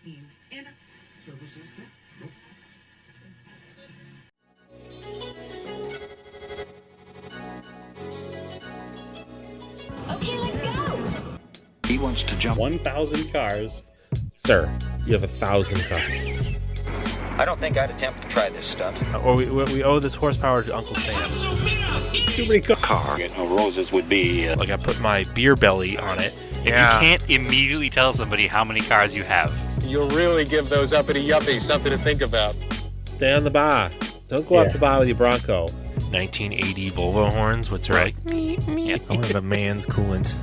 Okay, let's go. He wants to jump 1,000 cars. Sir, you have 1,000 cars. I don't think I'd attempt to try this stunt. Or we owe this horsepower to Uncle Sam. Too many cars. Car. Roses would be... Like I put my beer belly on it. If you can't immediately tell somebody how many cars you have. You'll really give those uppity yuppies something to think about. Stay on the bar. Don't go off the bar with your Bronco. 1980 Volvo horns, what's right? I want a man's coolant.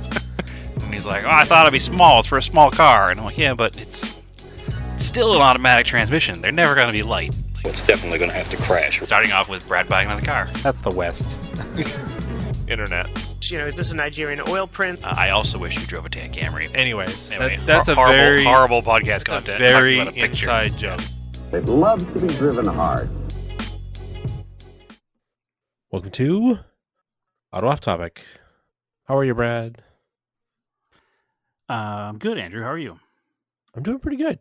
And he's like, oh, I thought it'd be small. It's for a small car. And I'm like, yeah, but it's still an automatic transmission. They're never going to be light. It's definitely going to have to crash. Starting off with Brad buying another car. That's the West. Internet. Is this a Nigerian oil print? I also wish you drove a tan Camry. Anyways, Anyway, that's a horrible, very horrible podcast content. very Talking about a picture. inside joke. It loves to be driven hard. Welcome to Auto Off Topic. How are you, Brad? Good, Andrew. How are you? I'm doing pretty good.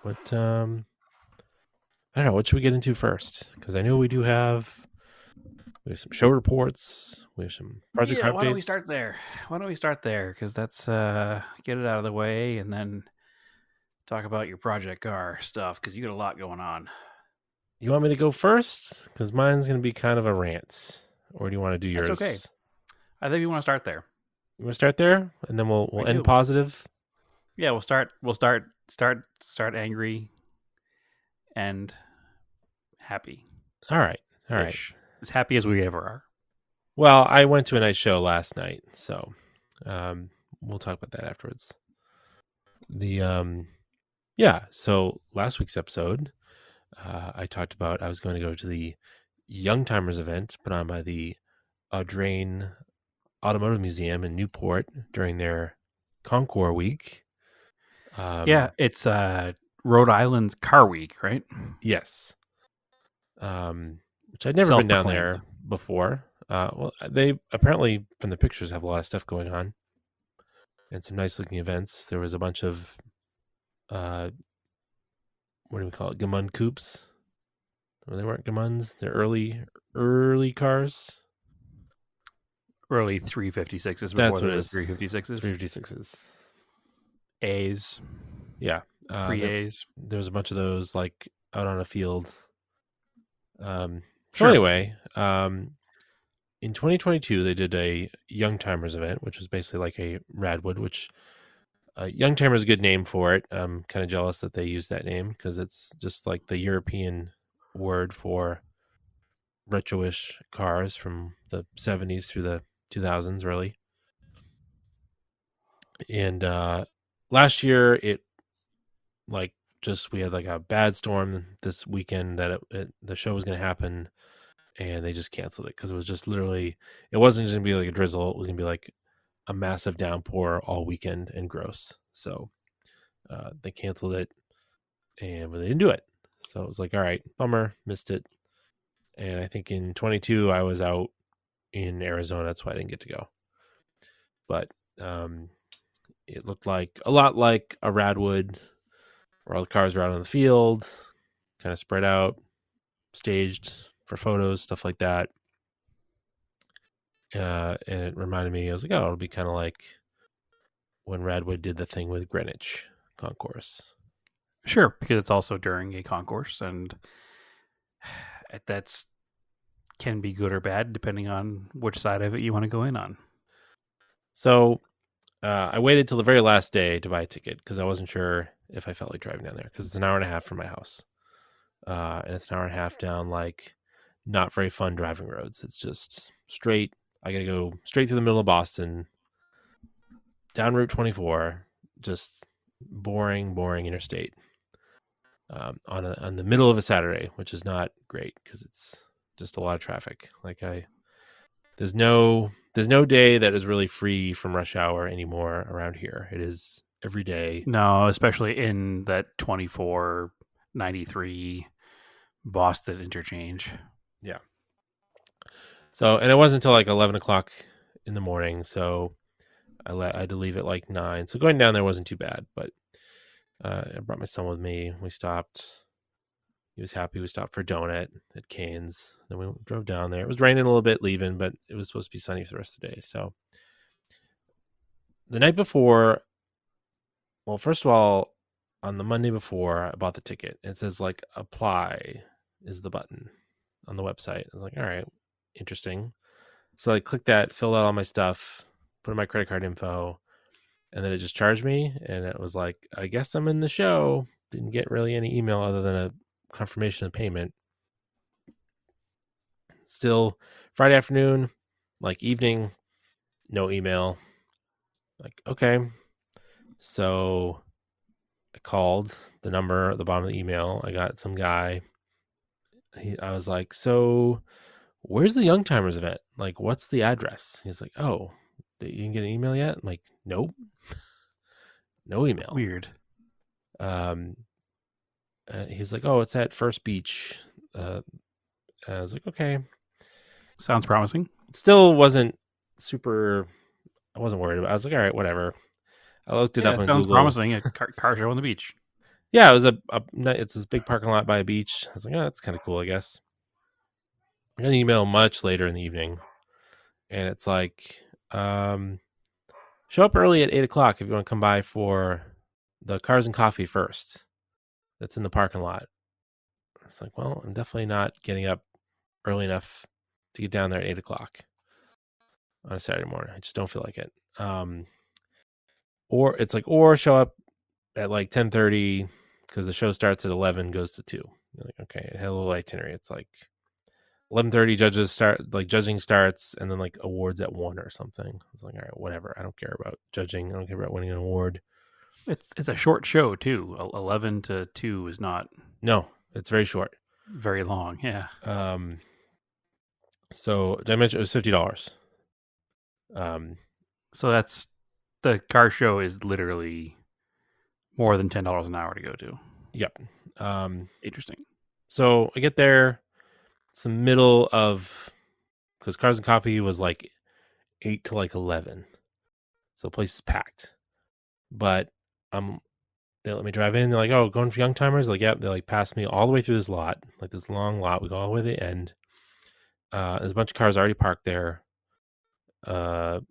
But I don't know. What should we get into first? Because I know we have some show reports. We have some project updates. Why don't we start there? Because that's get it out of the way, and then talk about your project car stuff. Because you got a lot going on. You want me to go first? Because mine's going to be kind of a rant. Or do you want to do yours? That's okay. I think we want to start there. You want to start there, and then we'll end positive. Yeah, we'll start angry and happy. All right. As happy as we ever are. Well, I went to a nice show last night, so we'll talk about that afterwards. So last week's episode, I talked about I was going to go to the YoungTimers event put on by the Audrain Automotive Museum in Newport during their Concours week. It's Rhode Island's Car Week, right? Yes. Which I'd never been down there before. Well, they apparently, from the pictures, have a lot of stuff going on and some nice looking events. There was a bunch of, what do we call it? Gamund coupes. Well, they weren't Gamunds. They're early cars. Early 356s. That's what it is. 356s. 356s. A's. Yeah. Pre-A's. There was a bunch of those like out on a field. Sure. So anyway, in 2022, they did a YoungTimers event, which was basically like a Radwood, which YoungTimers is a good name for it. I'm kind of jealous that they used that name because it's just like the European word for retro-ish cars from the 70s through the 2000s, really. And last year, we had like a bad storm this weekend that the show was going to happen, and they just canceled it because it was just literally, it wasn't just going to be like a drizzle. It was going to be like a massive downpour all weekend and gross. So they canceled it, but they didn't do it. So it was like, all right, bummer, missed it. And I think in 22, I was out in Arizona. That's why I didn't get to go. But it looked like a lot like a Radwood, where all the cars were out on the field, kind of spread out, staged for photos, stuff like that. And it reminded me, I was like, oh, it'll be kind of like when Radwood did the thing with Greenwich Concourse. Sure, because it's also during a concourse, and that's can be good or bad depending on which side of it you want to go in on. So I waited till the very last day to buy a ticket because I wasn't sure if I felt like driving down there because it's an hour and a half from my house. And it's an hour and a half down like not very fun driving roads. It's just straight. I got to go straight through the middle of Boston, down Route 24, just boring interstate. On the middle of a Saturday, which is not great because it's just a lot of traffic. There's no day that is really free from rush hour anymore around here. It is every day. No, especially in that 2493 Boston interchange. Yeah. So, and it wasn't until like 11 o'clock in the morning. So I had to leave at like 9. So going down there wasn't too bad, but I brought my son with me. We stopped. He was happy. We stopped for a donut at Cane's. Then we drove down there. It was raining a little bit leaving, but it was supposed to be sunny for the rest of the day. So the night before, well, first of all, on the Monday before, I bought the ticket. It says like apply is the button on the website. I was like, all right, interesting. So I clicked that, filled out all my stuff, put in my credit card info, and then it just charged me. And it was like, I guess I'm in the show. Didn't get really any email other than a confirmation of payment. Still Friday afternoon, like evening, no email. Like, okay. So I called the number at the bottom of the email. I got some guy. I was like, so where's the YoungTimers event? Like, what's the address? He's like, oh, you didn't get an email yet? I'm like, nope. No email. Weird. He's like, oh, it's at First Beach. I was like, okay. Sounds promising. Still wasn't super. I wasn't worried about it. I was like, all right, whatever. I looked it up on sounds Google. promising. A car show on the beach. Yeah, it was it's this big parking lot by a beach. I was like, oh, that's kind of cool, I guess. I got an email much later in the evening, and it's like, show up early at 8:00 if you want to come by for the Cars and Coffee first. That's in the parking lot. It's like, well, I'm definitely not getting up early enough to get down there at 8:00 on a Saturday morning. I just don't feel like it. Or it's like, or show up at like 10:30 because the show starts at 11, goes to 2. You're like, okay, it had a little itinerary. It's like 11:30 judging starts, and then like awards at 1 or something. I was like, all right, whatever. I don't care about judging. I don't care about winning an award. It's a short show too. 11 to 2 is not. No, it's very short. Very long. Yeah. So did I mention it was $50? So that's the car show is literally more than $10 an hour to go to. Yep. Interesting. So I get there. It's the middle of, because Cars and Coffee was like 8 to like 11. So the place is packed. But they let me drive in. They're like, oh, going for YoungTimers? Like, yeah. They like passed me all the way through this lot, like this long lot. We go all the way to the end. There's a bunch of cars already parked there. And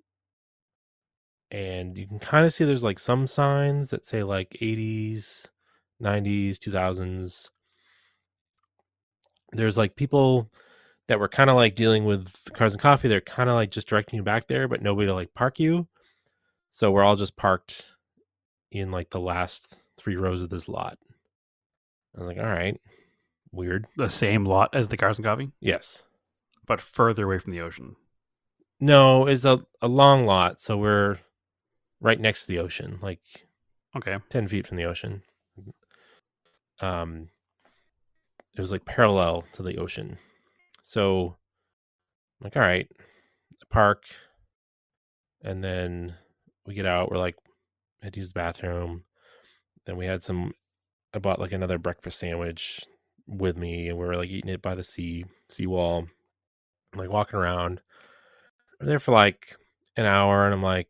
you can kind of see there's like some signs that say like 80s, 90s, 2000s. There's like people that were kind of like dealing with Cars and Coffee. They're kind of like just directing you back there, but nobody to like park you. So we're all just parked in like the last 3 rows of this lot. I was like, all right, weird. The same lot as the Cars and Coffee, Yes. but further away from the ocean. No, it's a long lot. So we're right next to the ocean, like Okay. 10 feet from the ocean. It was like parallel to the ocean. So I'm like, all right, park. And then we get out. We're like, I had to use the bathroom. Then we had I bought like another breakfast sandwich with me, and we were like eating it by the seawall. I'm like walking around. We're there for like an hour, and I'm like,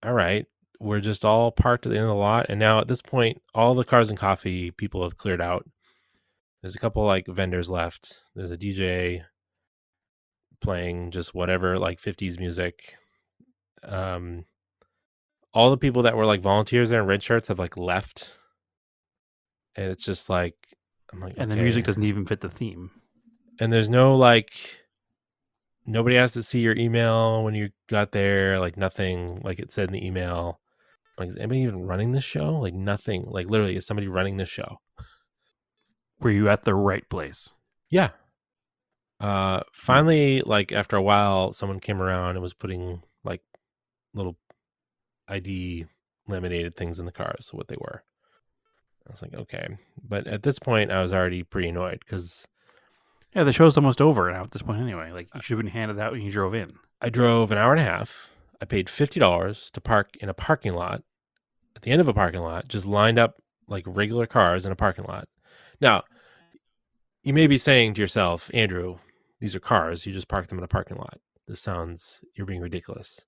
all right, we're just all parked at the end of the lot. And now at this point, all the Cars and Coffee people have cleared out. There's a couple like vendors left. There's a DJ playing just whatever, like 50s music. All the people that were like volunteers there in red shirts have like left. And it's just like, I'm like, And okay. the music doesn't even fit the theme. And there's no like, nobody has to see your email when you got there. Like nothing, like it said in the email. Like, is anybody even running this show? Like nothing. Like literally, is somebody running this show? Were you at the right place? Yeah. Finally, like after a while, someone came around and was putting like little ID laminated things in the cars, what they were. I was like, okay. But at this point, I was already pretty annoyed because Yeah, the show's almost over now at this point anyway. Like, you should have been handed out when you drove in. I drove an hour and a half. I paid $50 to park in a parking lot, at the end of a parking lot, just lined up like regular cars in a parking lot. Now, you may be saying to yourself, Andrew, these are cars. You just parked them in a parking lot. You're being ridiculous.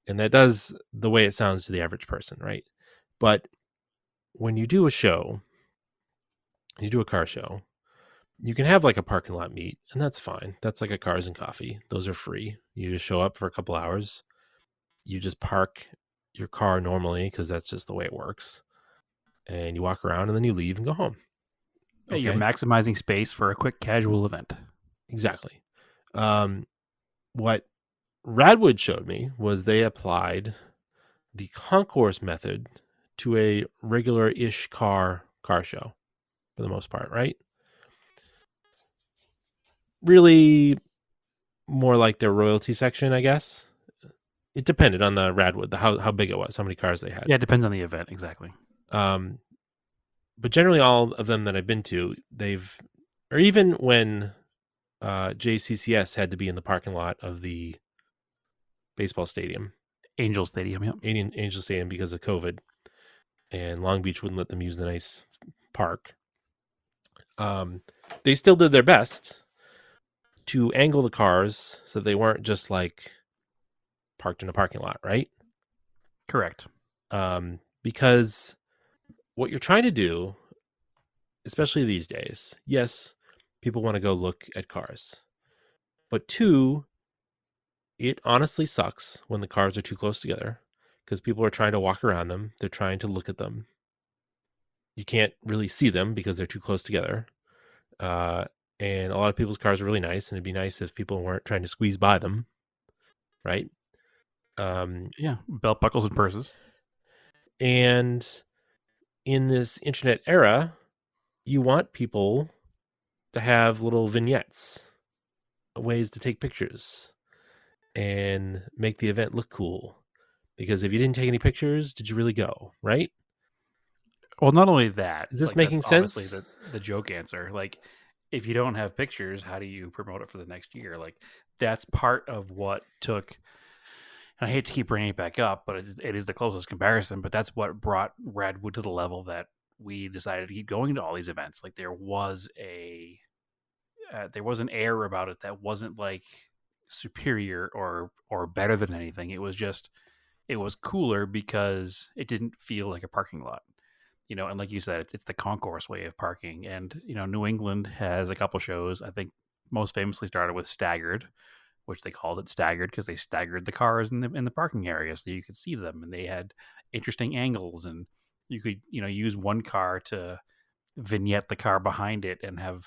And that does the way it sounds to the average person, right? But when you do a show, you do a car show, you can have like a parking lot meet, and that's fine. That's like a cars and coffee. Those are free. You just show up for a couple hours. You just park your car normally because that's just the way it works. And you walk around and then you leave and go home. Yeah, you're maximizing space for a quick casual event. Exactly. What Radwood showed me was they applied the concourse method to a regular-ish car show for the most part, right? Really more like their royalty section, I guess. It depended on the Radwood, how big it was, how many cars they had. Yeah, it depends on the event, exactly. But generally all of them that I've been to, or even when JCCS had to be in the parking lot of the baseball stadium. Angel Stadium, yeah. Angel Stadium because of COVID. And Long Beach wouldn't let them use the nice park. They still did their best to angle the cars so they weren't just like parked in a parking lot, right? Correct. Because what you're trying to do, especially these days, yes, people want to go look at cars. But two, it honestly sucks when the cars are too close together because people are trying to walk around them. They're trying to look at them. You can't really see them because they're too close together. And a lot of people's cars are really nice, and it'd be nice if people weren't trying to squeeze by them, right? Yeah, belt buckles and purses. And in this internet era, you want people to have little vignettes, ways to take pictures and make the event look cool. Because if you didn't take any pictures, did you really go, right? Well, not only that. Is this making sense? Obviously, the joke answer. Like, if you don't have pictures, how do you promote it for the next year? Like, that's part of what took. And I hate to keep bringing it back up, but it is the closest comparison. But that's what brought Radwood to the level that we decided to keep going to all these events. Like, there was an air about it that wasn't like superior or better than anything. It was cooler because it didn't feel like a parking lot. And like you said, it's the concourse way of parking. And, New England has a couple shows. I think most famously started with Staggered, which they called it Staggered because they staggered the cars in the parking area so you could see them. And they had interesting angles, and you could, use one car to vignette the car behind it and have,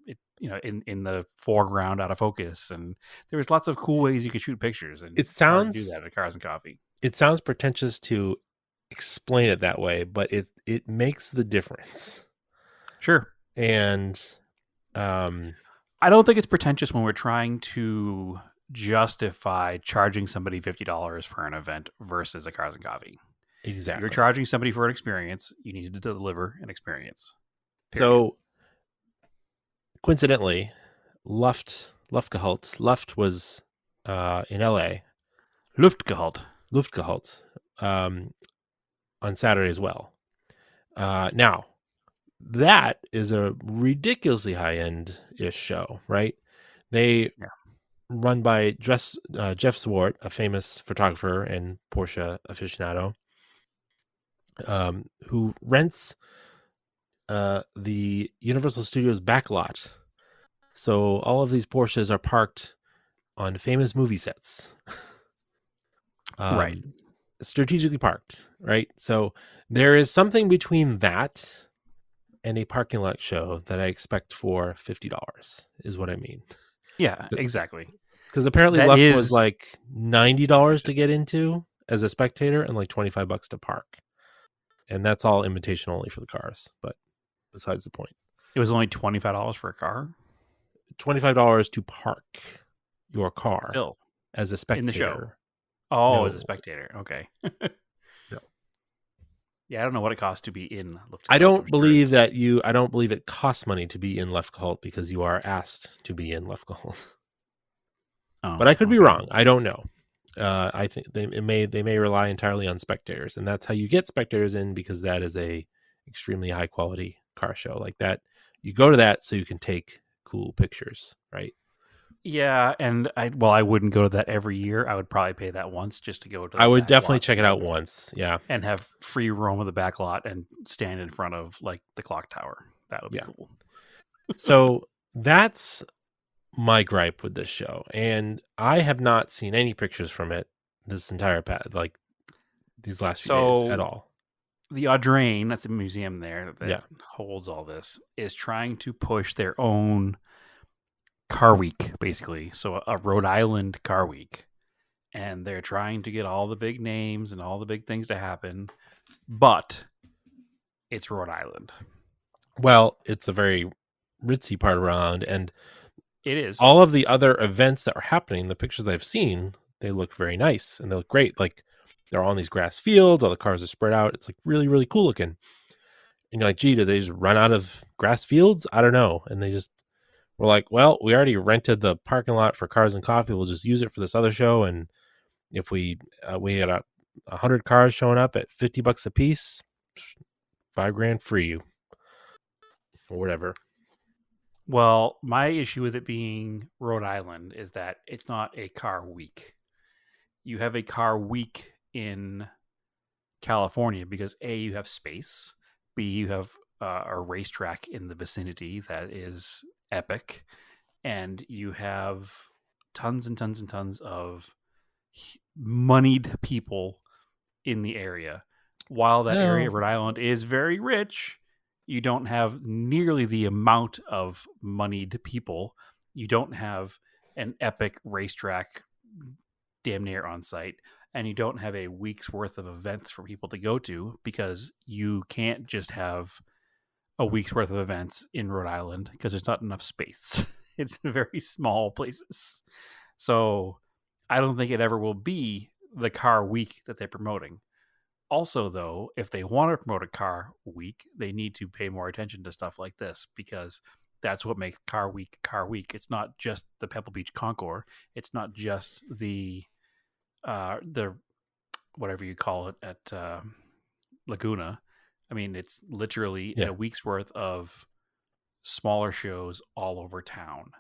it, in the foreground out of focus. And there was lots of cool ways you could shoot pictures. And it sounds do that at Cars and Coffee. It sounds pretentious to explain it that way, but it makes the difference. Sure. And I don't think it's pretentious when we're trying to justify charging somebody $50 for an event versus a Cars and Coffee. Exactly. You're charging somebody for an experience. You need to deliver an experience. Period. So coincidentally, Luft was in LA. Luftgehalt on Saturday as well. Now, that is a ridiculously high-end-ish show, right? They run by Jeff Swart, a famous photographer and Porsche aficionado, who rents the Universal Studios backlot. So all of these Porsches are parked on famous movie sets. Right. Strategically parked, right? So there is something between that and a parking lot show that I expect for $50 is what I mean. Yeah, exactly. Because apparently Luft was like $90 to get into as a spectator and like $25 to park. And that's all invitation only for the cars. But besides the point. It was only $25 for a car? $25 to park your car as a spectator. In the show. Oh, No. as a spectator. Okay. No. Yeah, I don't know what it costs to be in Luftgehalt. I don't believe it costs money to be in Luftgehalt because you are asked to be in Luftgehalt. Oh, But I could be wrong. I don't know. I think they may rely entirely on spectators, and that's how you get spectators in, because that is a extremely high quality car show like that. You go to that so you can take cool pictures, right? Yeah, and I wouldn't go to that every year. I would probably pay that once just to go to. I The would back definitely lot check it out once. Yeah. and have free roam of the back lot and stand in front of like the clock tower. That would be Yeah. cool. So that's my gripe with this show, and I have not seen any pictures from it this entire like these last few days at all. The Audrain, that's a museum there that Yeah. holds all this, is trying to push their own car week, basically. So a Rhode Island car week. And they're trying to get all the big names and all the big things to happen, but it's Rhode Island. Well, it's a very ritzy part around, and It is. all of the other events that are happening, the pictures I've seen, they look very nice and they look great. Like they're all on these grass fields, all the cars are spread out. It's like really, really cool looking. And you're like, gee, did they just run out of grass fields? I don't know. And they just were like, well, we already rented the parking lot for Cars and Coffee. We'll just use it for this other show. And if we had 100 cars showing up at $50 a piece, $5,000 free you or whatever. Well, my issue with it being Rhode Island is that it's not a car week. You have a car week in California because A, you have space. B, you have a racetrack in the vicinity that is epic. And you have tons and tons and tons of moneyed people in the area. While that area of Rhode Island is very rich, you don't have nearly the amount of moneyed people. You don't have an epic racetrack damn near on site, and you don't have a week's worth of events for people to go to because you can't just have a week's worth of events in Rhode Island because there's not enough space. It's very small places. So I don't think it ever will be the car week that they're promoting. Also, though, if they want to promote a car week, they need to pay more attention to stuff like this because that's what makes car week. It's not just the Pebble Beach Concours. It's not just the whatever you call it at Laguna. I mean, it's literally a week's worth of smaller shows all over town.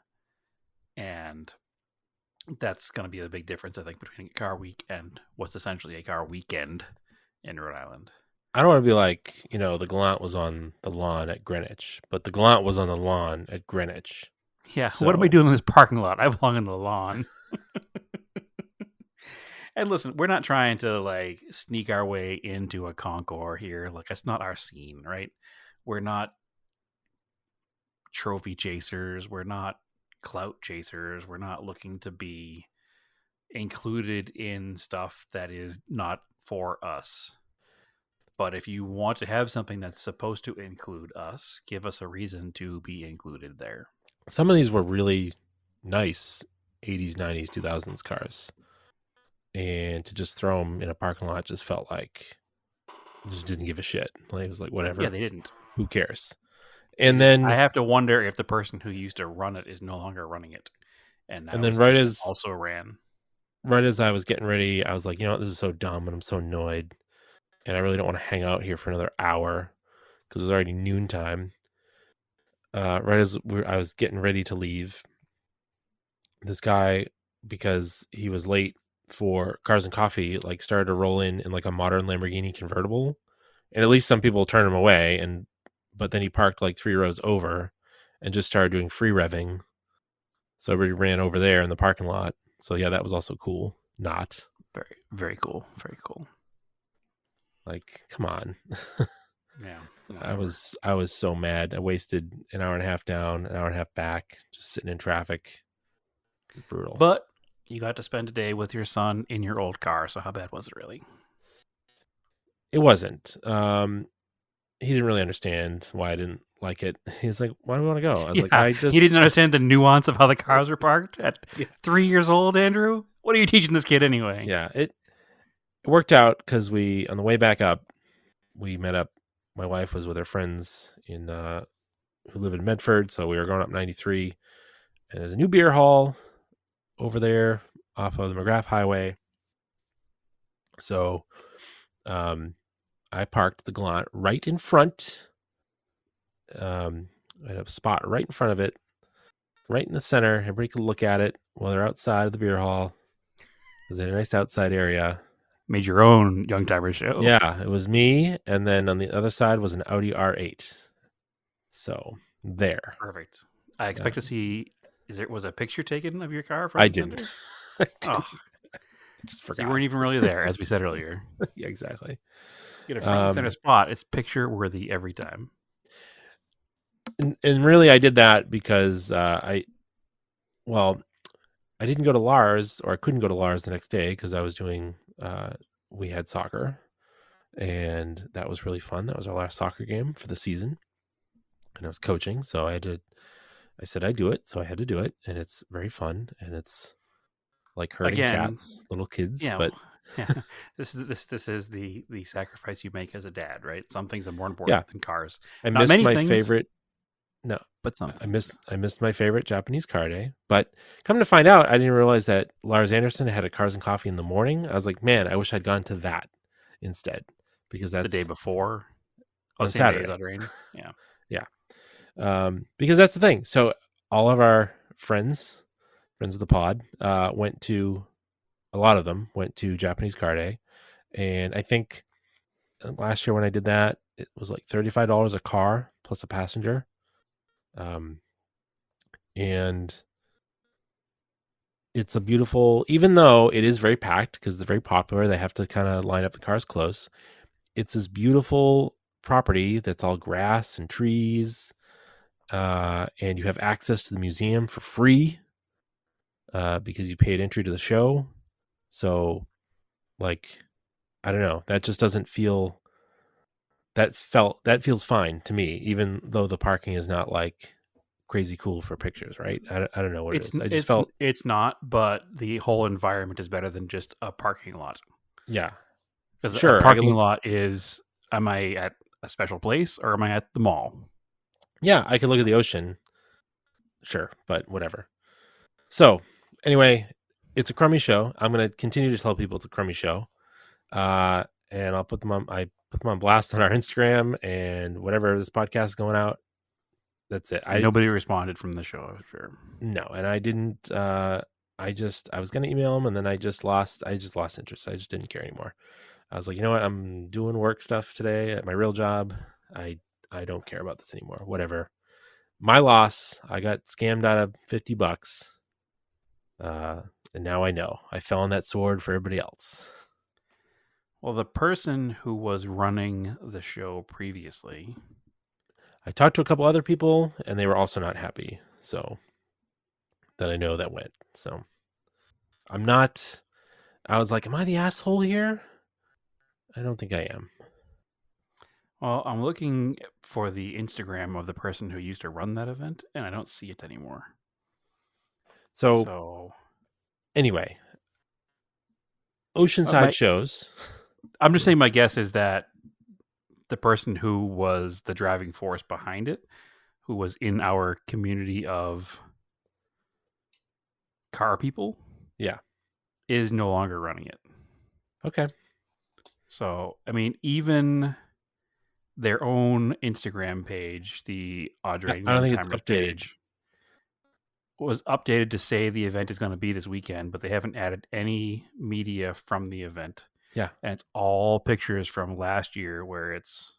And that's going to be the big difference, I think, between a car week and what's essentially a car weekend in Rhode Island. I don't want to be like, the Gallant was on the lawn at Greenwich, but the Gallant was on the lawn at Greenwich. Yeah, So, what am I doing in this parking lot? I belong on the lawn. And listen, we're not trying to like sneak our way into a concours here. Like, that's not our scene, right? We're not trophy chasers. We're not clout chasers. We're not looking to be included in stuff that is not for us. But if you want to have something that's supposed to include us, give us a reason to be included there. some of these were really nice 80s, 90s, 2000s cars. And to just throw them in a parking lot just felt like just didn't give a shit. Like, it was like, whatever. Yeah, they didn't. Who cares? And then I have to wonder if the person who used to run it is no longer running it. And then right as also ran. Right as I was getting ready, I was like, this is so dumb and I'm so annoyed. And I really don't want to hang out here for another hour because it was already noontime. Right as I was getting ready to leave, this guy, because he was late for Cars and Coffee, like started to roll in like a modern Lamborghini convertible. And at least some people turned him away. But then he parked like 3 rows over and just started doing free revving. So everybody ran over there in the parking lot. So yeah, that was also cool. Not very, very cool. Very cool. Like, come on. Yeah. I was so mad. I wasted an hour and a half down, an hour and a half back, just sitting in traffic. Brutal. But you got to spend a day with your son in your old car. So how bad was it really? It wasn't. He didn't really understand why I didn't like it. He's like, "Why do we want to go?" I was like, He didn't understand the nuance of how the cars were parked at 3 years old, Andrew. What are you teaching this kid anyway? Yeah, it worked out because on the way back up, we met up. My wife was with her friends who live in Medford, so we were going up 93, and there's a new beer hall over there off of the McGrath Highway. So, I parked the Gallant right in front. I had a spot right in front of it. right in the center. Everybody could look at it while they're outside of the beer hall. It was in a nice outside area. Made your own YoungTimers show. Yeah, it was me, and then on the other side was an Audi R8. So there. Perfect. I expect to see. Was a picture taken of your car? From I the didn't. center? I didn't. Oh, Just so you forgot. weren't even really there, as we said earlier. Yeah, exactly. Get a front and center spot. It's picture worthy every time. And really, I did that because I didn't go to Lars, or I couldn't go to Lars the next day because I was doing. We had soccer, and that was really fun. That was our last soccer game for the season, and I was coaching, so I said I'd do it, so I had to do it, and it's very fun, and it's like herding cats, little kids. Yeah, but yeah. This is the sacrifice you make as a dad, right? Some things are more important than cars. I Not missed many my things, favorite. No, but some. I missed my favorite Japanese car day. But come to find out, I didn't realize that Lars Anderson had a Cars and Coffee in the morning. I was like, man, I wish I'd gone to that instead, because that's the day before on same day Saturday. as Audrain. Yeah. Because that's the thing. So all of our friends of the pod, went to, a lot of them went to Japanese car day. And I think last year when I did that, it was like $35 a car plus a passenger. And it's a beautiful, even though it is very packed because they're very popular, they have to kind of line up the cars close. It's this beautiful property that's all grass and trees. And you have access to the museum for free because you paid entry to the show. So, like, I don't know, that just doesn't feel, that feels fine to me, even though the parking is not like crazy cool for pictures, right? I don't know what it is. I just felt it's not, but the whole environment is better than just a parking lot. Yeah, because sure, a parking lot is, am I at a special place or am I at the mall? Yeah, I could look at the ocean, sure, but whatever. So anyway, it's a crummy show. I'm going to continue to tell people it's a crummy show, and I'll put them on. I put them on blast on our Instagram and whatever this podcast is going out. That's it. Nobody responded from the show, I'm sure. No, and I didn't. I was going to email them, and then I just lost interest. I just didn't care anymore. I was like, you know what? I'm doing work stuff today at my real job. I don't care about this anymore. Whatever. My loss. I got scammed out of $50. And now I know. I fell on that sword for everybody else. Well, the person who was running the show previously, I talked to a couple other people, and they were also not happy. So that I know that went. So I'm not. I was like, am I the asshole here? I don't think I am. Well, I'm looking for the Instagram of the person who used to run that event, and I don't see it anymore. So anyway, Oceanside shows. I'm just saying my guess is that the person who was the driving force behind it, who was in our community of car people, is no longer running it. Okay. So, I mean, even their own Instagram page, the Audrain YoungTimers page, was updated to say the event is going to be this weekend, but they haven't added any media from the event. Yeah. And it's all pictures from last year where it's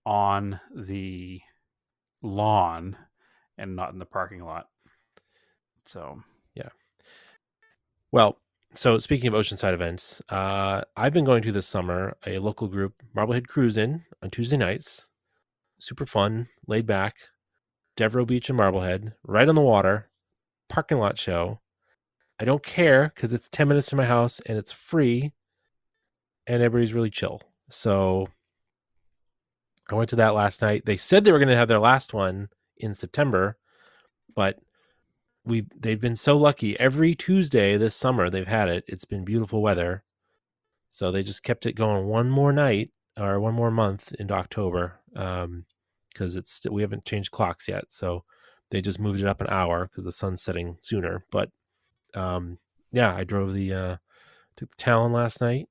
on the lawn and not in the parking lot. So, yeah. Well, so speaking of Oceanside events, I've been going to this summer a local group, Marblehead Cruisin' on Tuesday nights. Super fun, laid back. Devereaux Beach and Marblehead, right on the water, parking lot show. I don't care because it's 10 minutes to my house and it's free and everybody's really chill. So I went to that last night. They said they were going to have their last one in September, but they've been so lucky. Every Tuesday this summer they've had it. It's been beautiful weather. So they just kept it going one more night or one more month into October. Because we haven't changed clocks yet, so they just moved it up an hour because the sun's setting sooner. But I drove took the Talon last night,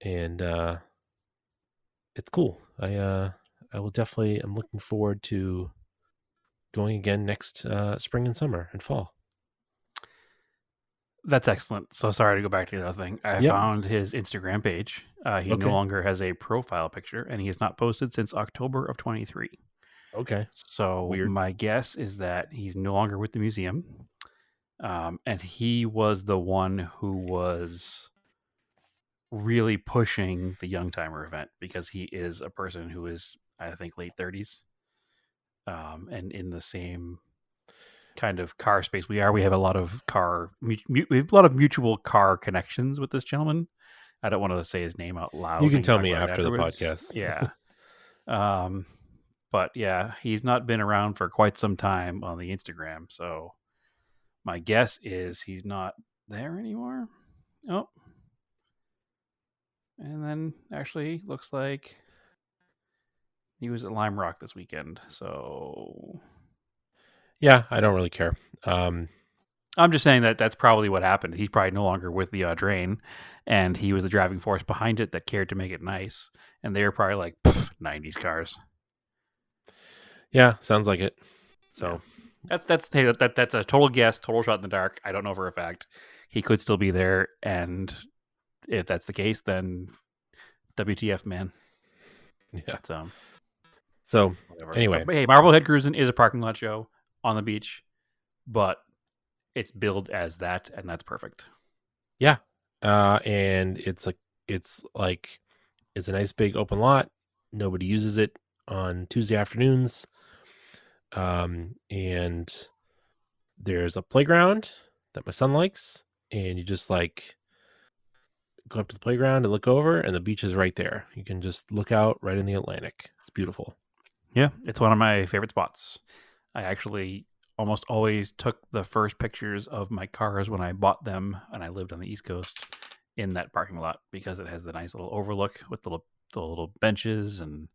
and it's cool. I will definitely. I'm looking forward to going again next spring and summer and fall. That's excellent. So sorry to go back to the other thing. I Yep. found his Instagram page. He no Okay. longer has a profile picture, and he has not posted since October of 23. Okay. So Weird. my guess is that he's no longer with the museum. And he was the one who was really pushing the Youngtimer event because he is a person who is, I think, late 30s. And in the same kind of car space we have a lot of we have a lot of mutual car connections with this gentleman. I don't want to say his name out loud. You can tell me after the podcast. Yeah. But yeah, he's not been around for quite some time on the Instagram, so my guess is he's not there anymore. Oh. And then actually looks like he was at Lime Rock this weekend, so Yeah, I don't really care. I'm just saying that that's probably what happened. He's probably no longer with the Audrain, and he was the driving force behind it that cared to make it nice. And they were probably like 90s cars. Yeah, sounds like it. So that's a total guess, total shot in the dark. I don't know for a fact. He could still be there, and if that's the case, then WTF, man. Yeah. So whatever. Anyway, but hey, Marblehead Cruising is a parking lot show on the beach, but it's billed as that, and that's perfect. Yeah. And it's a nice big open lot. Nobody uses it on Tuesday afternoons. And there's a playground that my son likes, and you just go up to the playground and look over, and the beach is right there. You can just look out right in the Atlantic. It's beautiful. Yeah, it's one of my favorite spots. I actually almost always took the first pictures of my cars when I bought them, and I lived on the East Coast in that parking lot because it has the nice little overlook with the little benches, and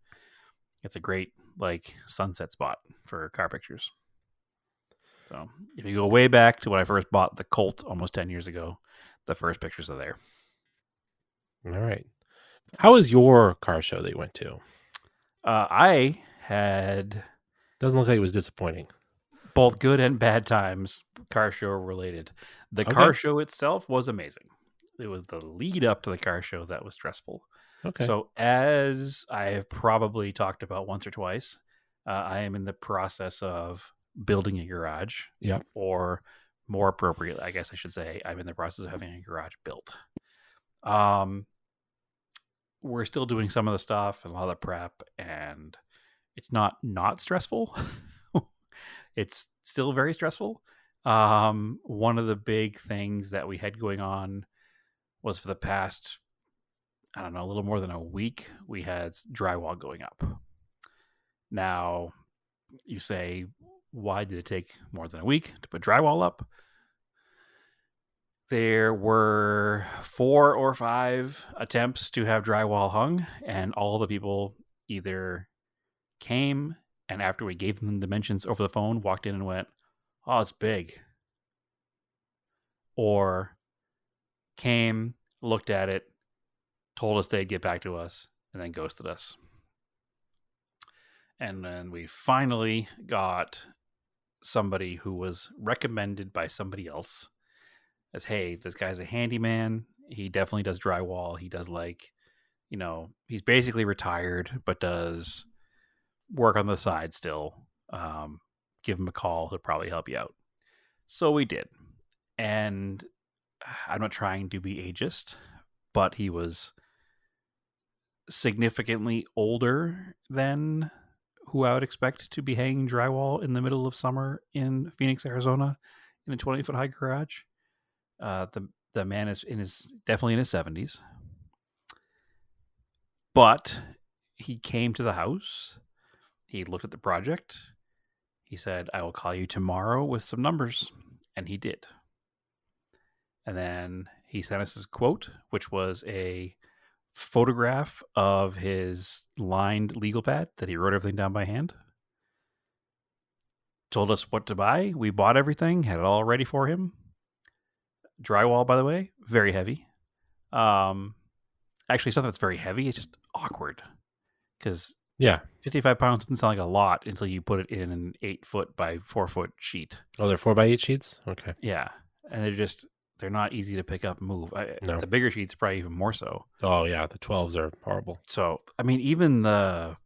it's a great sunset spot for car pictures. So if you go way back to when I first bought the Colt almost 10 years ago, the first pictures are there. All right. How was your car show that you went to? I had... Doesn't look like it was disappointing. Both good and bad times, car show related. The car show itself was amazing. It was the lead up to the car show that was stressful. Okay. So as I have probably talked about once or twice, I am in the process of building a garage. Yeah. Or more appropriately, I guess I should say, I'm in the process of having a garage built. We're still doing some of the stuff and a lot of the prep, and it's not stressful. It's still very stressful. One of the big things that we had going on was for the past, I don't know, a little more than a week, we had drywall going up. Now, you say, why did it take more than a week to put drywall up? There were 4 or 5 attempts to have drywall hung, and all the people either came and after we gave them the dimensions over the phone, walked in and went, "Oh, it's big." Or came, looked at it, told us they'd get back to us, and then ghosted us. And then we finally got somebody who was recommended by somebody else as, hey, this guy's a handyman. He definitely does drywall. He does he's basically retired, but does work on the side still. Give him a call. He'll probably help you out. So we did. And I'm not trying to be ageist, but he was significantly older than who I would expect to be hanging drywall in the middle of summer in Phoenix, Arizona, in a 20-foot high garage. The man is definitely in his 70s. But he came to the house. He looked at the project. He said, "I will call you tomorrow with some numbers." And he did. And then he sent us his quote, which was a photograph of his lined legal pad that he wrote everything down by hand. Told us what to buy. We bought everything, had it all ready for him. Drywall, by the way, very heavy. Actually, it's not that's very heavy. It's just awkward because Yeah. 55 pounds doesn't sound like a lot until you put it in an 8-foot by 4-foot sheet. Oh, they're 4x8 sheets? Okay. Yeah. And they're not easy to pick up and move. No. The bigger sheets probably even more so. Oh, yeah. The 12s are horrible. So, I mean, even the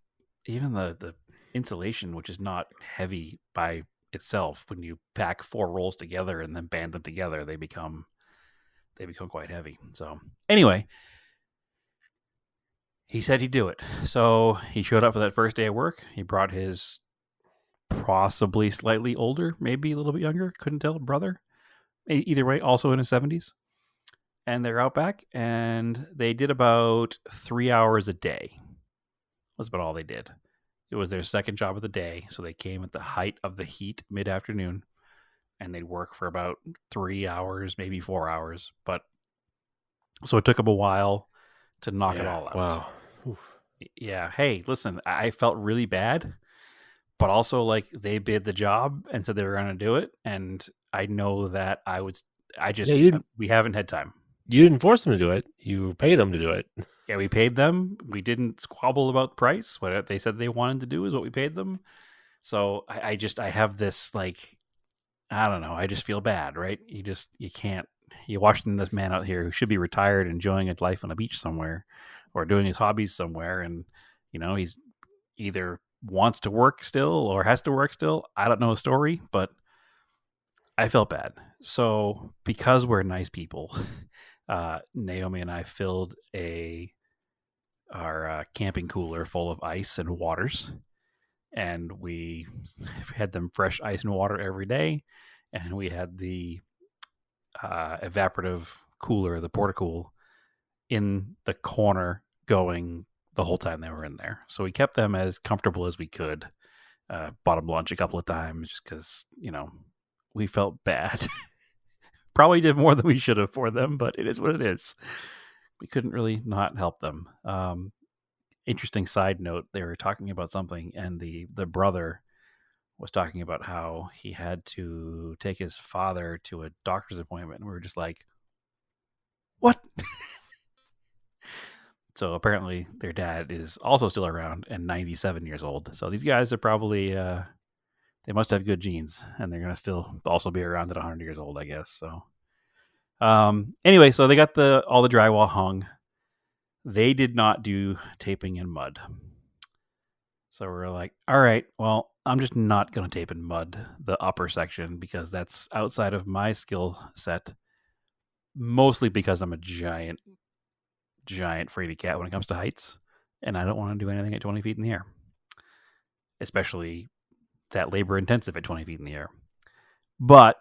insulation, which is not heavy by itself, when you pack 4 rolls together and then band them together, they become quite heavy. So, anyway, he said he'd do it. So he showed up for that first day of work. He brought his possibly slightly older, maybe a little bit younger, couldn't tell, brother. Either way, also in his 70s. And they're out back, and they did about 3 hours a day. That's about all they did. It was their second job of the day, so they came at the height of the heat mid-afternoon, and they'd work for about 3 hours, maybe 4 hours. But so it took them a while to knock it all out. Wow. Oof. Yeah. Hey, listen, I felt really bad, but also like they bid the job and said they were going to do it, and I know that we haven't had time. You didn't force them to do it. You paid them to do it. Yeah, we paid them. We didn't squabble about price. What they said they wanted to do is what we paid them. So I have this, like, I don't know. I just feel bad, right? You can't. You're watching this man out here who should be retired, enjoying his life on a beach somewhere, or doing his hobbies somewhere, and he's either wants to work still or has to work still. I don't know the story, but I felt bad. So because we're nice people, Naomi and I filled our camping cooler full of ice and waters, and we had them fresh ice and water every day, and we had the evaporative cooler, the Portacool, in the corner going the whole time they were in there. So we kept them as comfortable as we could. Bought them lunch a couple of times just because, we felt bad. Probably did more than we should have for them, but it is what it is. We couldn't really not help them. Interesting side note, they were talking about something, and the brother was talking about how he had to take his father to a doctor's appointment, and we were just like, what? So apparently their dad is also still around and 97 years old. So these guys are probably, they must have good genes, and they're going to still also be around at 100 years old, I guess. So anyway, so they got all the drywall hung. They did not do taping in mud. So we're like, all right, well, I'm just not going to tape in mud the upper section because that's outside of my skill set, mostly because I'm a giant fraidy cat when it comes to heights, and I don't want to do anything at 20 feet in the air, especially that labor intensive at 20 feet in the air. But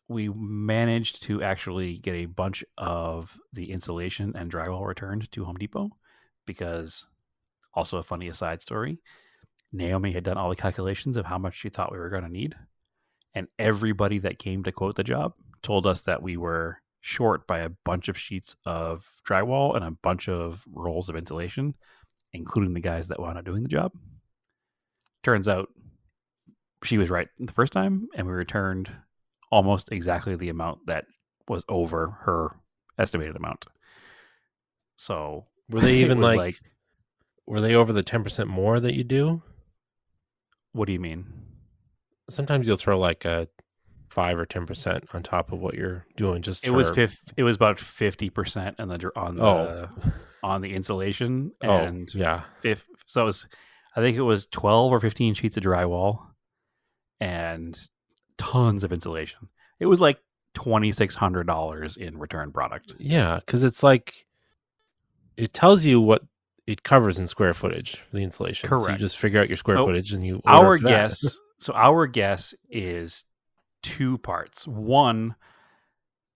we managed to actually get a bunch of the insulation and drywall returned to Home Depot because, also a funny aside story, Naomi had done all the calculations of how much she thought we were going to need, and everybody that came to quote the job told us that we were short by a bunch of sheets of drywall and a bunch of rolls of insulation, including the guys that wound up doing the job. Turns out she was right the first time, and we returned almost exactly the amount that was over her estimated amount. So were they even like were they over the 10% more that you do? What do you mean? Sometimes you'll throw like a 5 or 10% on top of what you're doing. Just it was about 50% on the insulation, and so it was, I think it was 12 or 15 sheets of drywall and tons of insulation. It was like $2,600 in return product. Yeah, because it's like it tells you what it covers in square footage for the insulation. Correct. So you just figure out your square footage and you our guess is 2 parts. One,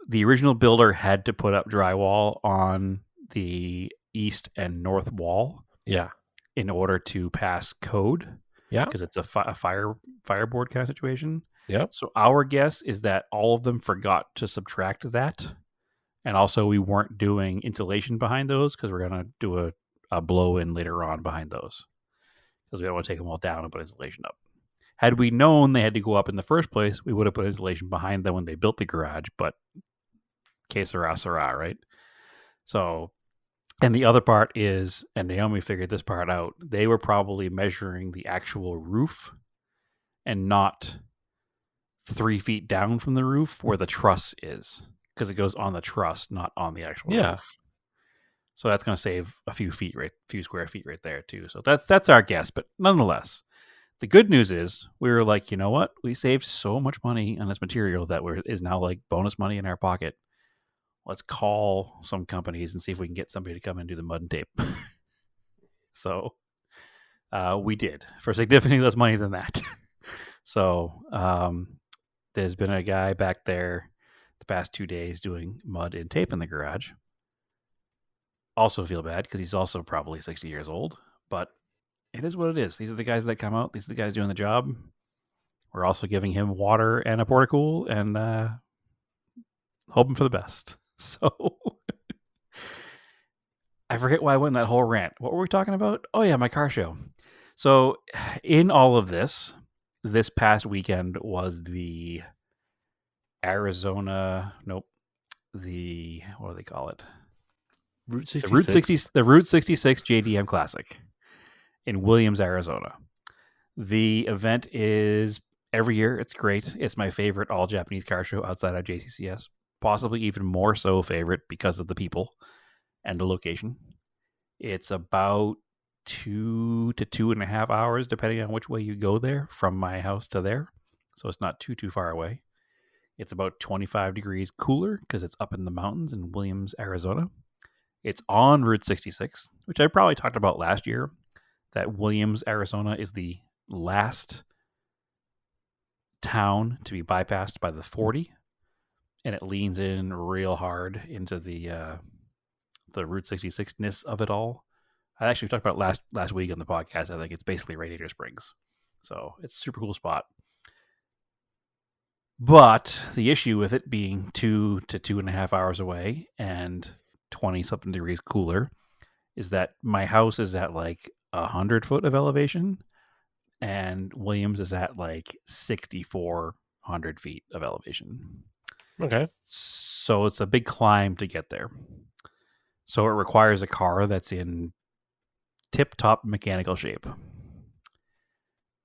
the original builder had to put up drywall on the east and north wall. Yeah. In order to pass code. Yeah. Because it's a fireboard kind of situation. Yep. So our guess is that all of them forgot to subtract that. And also we weren't doing insulation behind those because we're going to do a blow-in later on behind those. Because we don't want to take them all down and put insulation up. Had we known they had to go up in the first place, we would have put insulation behind them when they built the garage, but que sera, right? So And the other part is, and Naomi figured this part out, they were probably measuring the actual roof and not 3 feet down from the roof where the truss is, because it goes on the truss, not on the actual roof. So that's going to save a few square feet right there too. So that's our guess. But nonetheless, the good news is we were like, you know what? We saved so much money on this material that is now like bonus money in our pocket. Let's call some companies and see if we can get somebody to come and do the mud and tape. So we did for significantly less money than that. So there's been a guy back there the past 2 days doing mud and tape in the garage. Also feel bad because he's also probably 60 years old, but it is what it is. These are the guys that come out. These are the guys doing the job. We're also giving him water and a portacool and hoping for the best. So I forget why I went in that whole rant. What were we talking about? Oh yeah, my car show. So in all of this past weekend was the Arizona, what do they call it? Route 66. The Route 66 JDM Classic in Williams, Arizona. The event is every year. It's great. It's my favorite all Japanese car show outside of JCCS. Possibly even more so favorite because of the people and the location. It's about 2 to 2.5 hours, depending on which way you go there, from my house to there. So it's not too far away. It's about 25 degrees cooler because it's up in the mountains in Williams, Arizona. It's on Route 66, which I probably talked about last year, that Williams, Arizona is the last town to be bypassed by the 40, and it leans in real hard into the Route 66-ness of it all. I actually talked about last week on the podcast. I think it's basically Radiator Springs. So it's a super cool spot. But the issue with it being 2 to 2.5 hours away and 20-something degrees cooler is that my house is at like 100 foot of elevation and Williams is at like 6,400 feet of elevation. Okay. So it's a big climb to get there. So it requires a car that's in tip-top mechanical shape.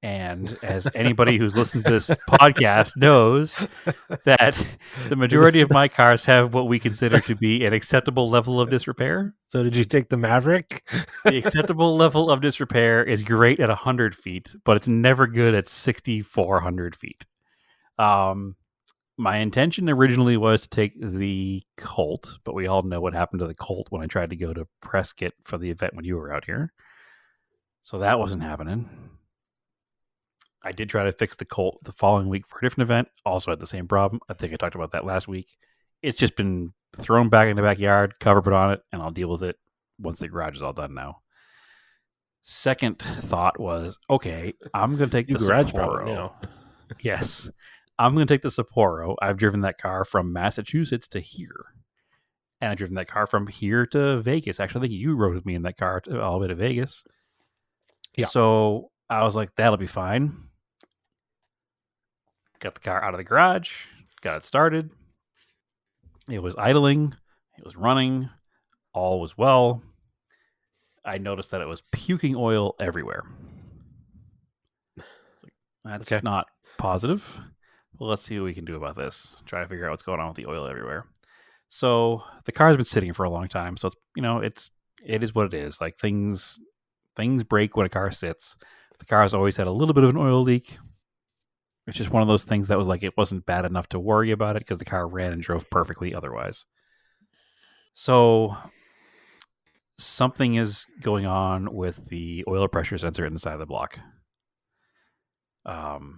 And as anybody who's listened to this podcast knows, that the majority of my cars have what we consider to be an acceptable level of disrepair. So did you take the Maverick? The acceptable level of disrepair is great at 100 feet, but it's never good at 6,400 feet. My intention originally was to take the Colt, but we all know what happened to the Colt when I tried to go to Prescott for the event when you were out here. So that wasn't happening. I did try to fix the Colt the following week for a different event. Also had the same problem. I think I talked about that last week. It's just been thrown back in the backyard, cover put on it, and I'll deal with it once the garage is all done now. Second thought was, okay, I'm going to take the garage Sapporo. now. Yes. I'm going to take the Sapporo. I've driven that car from Massachusetts to here. And I've driven that car from here to Vegas. Actually, I think you rode with me in that car all the way to Vegas. Yeah. So I was like, that'll be fine. Got the car out of the garage, got it started. It was idling, it was running, all was well. I noticed that it was puking oil everywhere. That's Okay. not positive. Well, let's see what we can do about this. Try to figure out what's going on with the oil everywhere. So the car's been sitting for a long time. So it is what it is. Like things break when a car sits. The car's always had a little bit of an oil leak. It's just one of those things that was like, it wasn't bad enough to worry about it because the car ran and drove perfectly otherwise. So something is going on with the oil pressure sensor inside the block. Because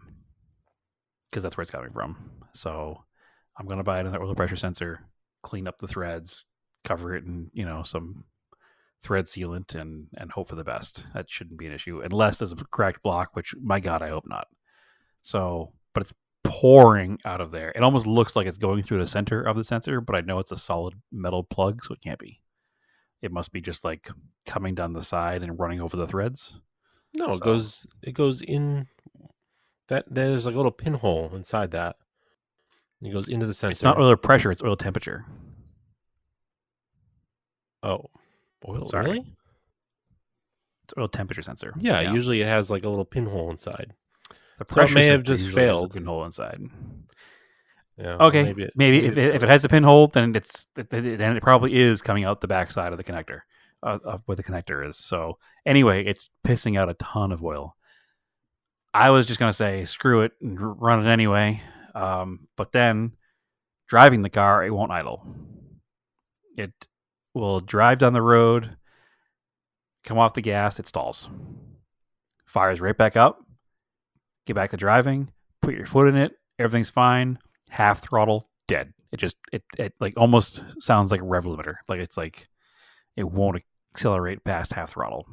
that's where it's coming from. So I'm going to buy another oil pressure sensor, clean up the threads, cover it in, some thread sealant and hope for the best. That shouldn't be an issue unless there's a cracked block, which my God, I hope not. So, but it's pouring out of there. It almost looks like it's going through the center of the sensor, but I know it's a solid metal plug, so it can't be. It must be just like coming down the side and running over the threads. No, it goes in that there's like a little pinhole inside that. It goes into the sensor. It's not oil pressure, it's oil temperature. Oh. Oil, Sorry. really? It's oil temperature sensor. Yeah, usually it has like a little pinhole inside. The So it pressure may have sensor just usually has a failed. pinhole inside. Yeah, Okay, maybe if failed. it has a pinhole, then it probably is coming out the backside of the connector, of where the connector is. So anyway, it's pissing out a ton of oil. I was just gonna say screw it and run it anyway, but then driving the car, it won't idle. It will drive down the road, come off the gas, it stalls, fires right back up, get back to driving, put your foot in it, everything's fine. Half throttle, dead. It like almost sounds like a rev limiter. Like it's like it won't accelerate past half throttle.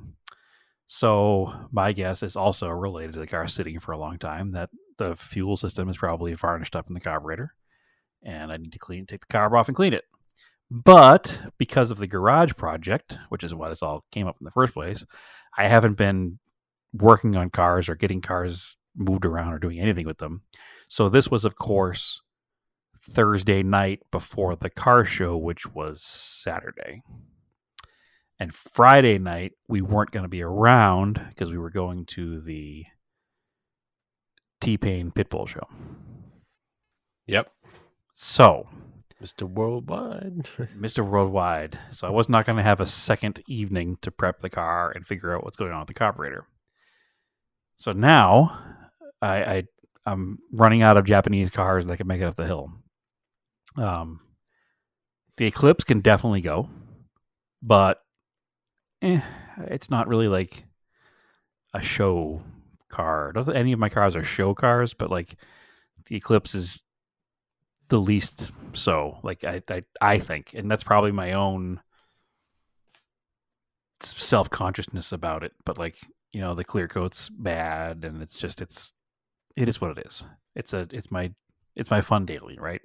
So my guess is also related to the car sitting for a long time that the fuel system is probably varnished up in the carburetor, and I need to take the carb off and clean it. But because of the garage project, which is why this all came up in the first place, I haven't been working on cars or getting cars moved around or doing anything with them. So this was, of course, Thursday night before the car show, which was Saturday. And Friday night, we weren't going to be around because we were going to the T-Pain Pitbull show. Yep. So, Mr. Worldwide. Mr. Worldwide. So I was not going to have a second evening to prep the car and figure out what's going on with the carburetor. So now I'm running out of Japanese cars that can make it up the hill. The Eclipse can definitely go, but it's not really like a show car. Not that any of my cars are show cars, but like the Eclipse is the least so. Like I think, and that's probably my own self-consciousness about it. But like, you know, the clear coat's bad, and it is what it is. It's my fun daily, right?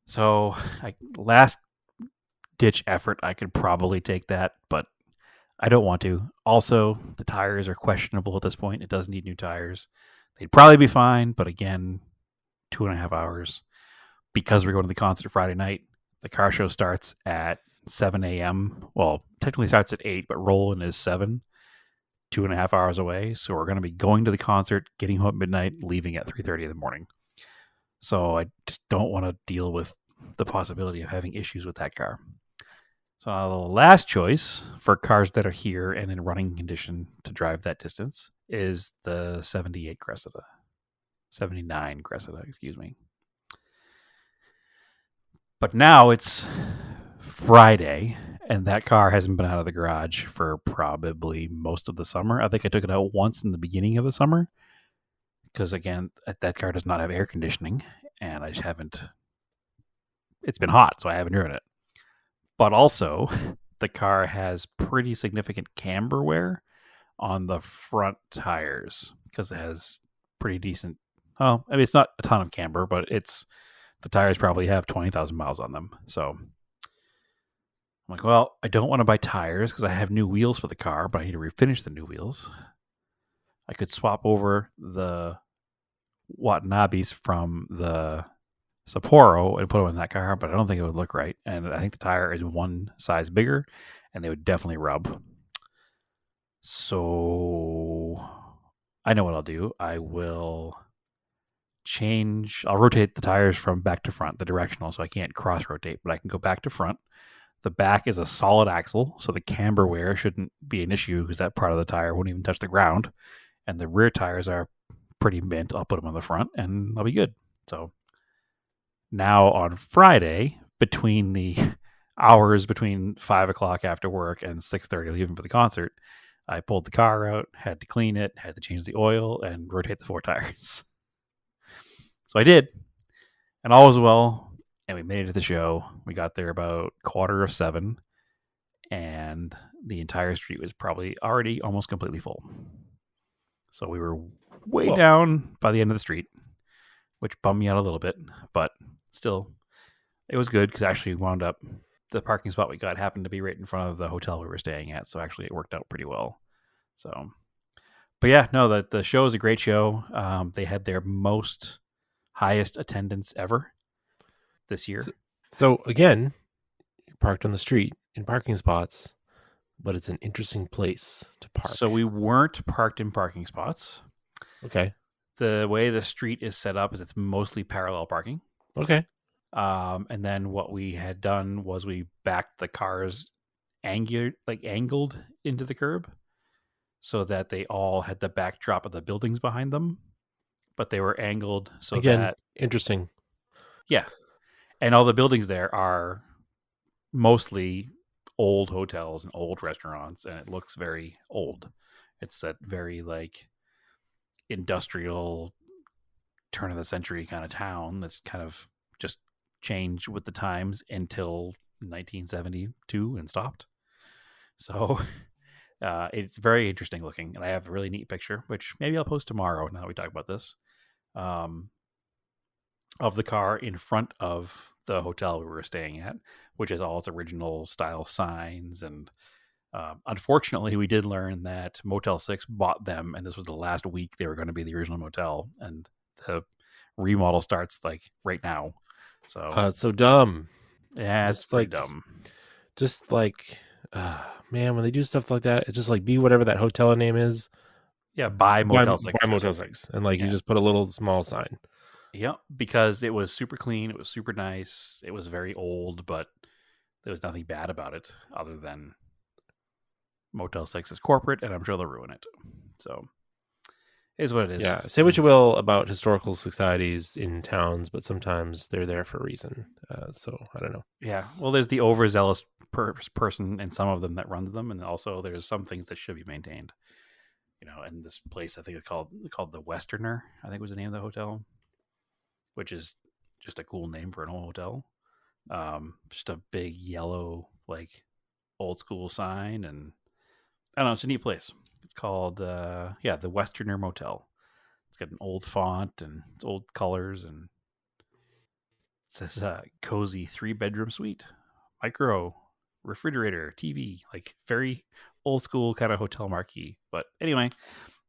So last ditch effort, I could probably take that, but I don't want to. Also, the tires are questionable at this point. It does need new tires. They'd probably be fine, but again, 2.5 hours. Because we're going to the concert Friday night, the car show starts at 7 a.m. Well, technically starts at 8, but rolling is 7. 2.5 hours away. So we're going to be going to the concert, getting home at midnight, leaving at 3:30 in the morning. So I just don't want to deal with the possibility of having issues with that car. So now the last choice for cars that are here and in running condition to drive that distance is the 78 Cressida. 79 Cressida, excuse me. But now it's Friday, and that car hasn't been out of the garage for probably most of the summer. I think I took it out once in the beginning of the summer because, again, that car does not have air conditioning, and I just haven't. It's been hot, so I haven't driven it. But also, the car has pretty significant camber wear on the front tires because it has pretty decent. Well, I mean, it's not a ton of camber, but the tires probably have 20,000 miles on them. So I'm like, well, I don't want to buy tires because I have new wheels for the car, but I need to refinish the new wheels. I could swap over the Watanabes from the Sapporo and put them in that car, but I don't think it would look right. And I think the tire is one size bigger, and they would definitely rub. So I know what I'll do. I'll rotate the tires from back to front, the directional, so I can't cross rotate, but I can go back to front. The back is a solid axle, so the camber wear shouldn't be an issue because that part of the tire won't even touch the ground. And the rear tires are pretty mint. I'll put them on the front and I'll be good. So now on Friday, between the hours between 5 o'clock after work and 6:30 leaving for the concert, I pulled the car out, had to clean it, had to change the oil, and rotate the 4 tires. So I did, and all was well, and we made it to the show. We got there about 7:15, and the entire street was probably already almost completely full. So we were way down by the end of the street, which bummed me out a little bit, but still, it was good because actually wound up the parking spot we got happened to be right in front of the hotel we were staying at, so actually it worked out pretty well. So, but yeah, no, the show is a great show. They had their highest attendance ever this year. So again, you're parked on the street. in parking spots, but it's an interesting place to park. So we weren't parked in parking spots. Okay. The way the street is set up is it's mostly parallel parking. Okay. And then what we had done was we backed the cars angled into the curb so that they all had the backdrop of the buildings behind them, but they were angled so Again, that, interesting. yeah. And all the buildings there are mostly old hotels and old restaurants, and it looks very old. It's that very like industrial turn of the century kind of town that's kind of just changed with the times until 1972 and stopped. So it's very interesting looking, and I have a really neat picture, which maybe I'll post tomorrow now that we talk about this, of the car in front of the hotel we were staying at, which is all its original style signs. And unfortunately, we did learn that Motel 6 bought them, and this was the last week they were going to be the original motel, and the remodel starts like right now. So It's so dumb. yeah, it's It's pretty like- dumb. Just like, man, when they do stuff like that, it's just like be whatever that hotel name is. Yeah, buy Motel 6. Buy Motel 6. And like Yeah. you just put a little small sign. Yep, because it was super clean. It was super nice. It was very old, but there was nothing bad about it other than Motel 6 is corporate, and I'm sure they'll ruin it. So it is what it is. Yeah. Say what you will about historical societies in towns, but sometimes they're there for a reason. So I don't know. Yeah. Well, there's the overzealous person in some of them that runs them, and also there's some things that should be maintained. You know, and this place I think it's called the Westerner. I think was the name of the hotel, which is just a cool name for an old hotel. Just a big yellow like old school sign, and I don't know. It's a neat place. It's called the Westerner Motel. It's got an old font and it's old colors, and it says cozy 3-bedroom suite, micro refrigerator, TV, like very old school kind of hotel marquee. But anyway,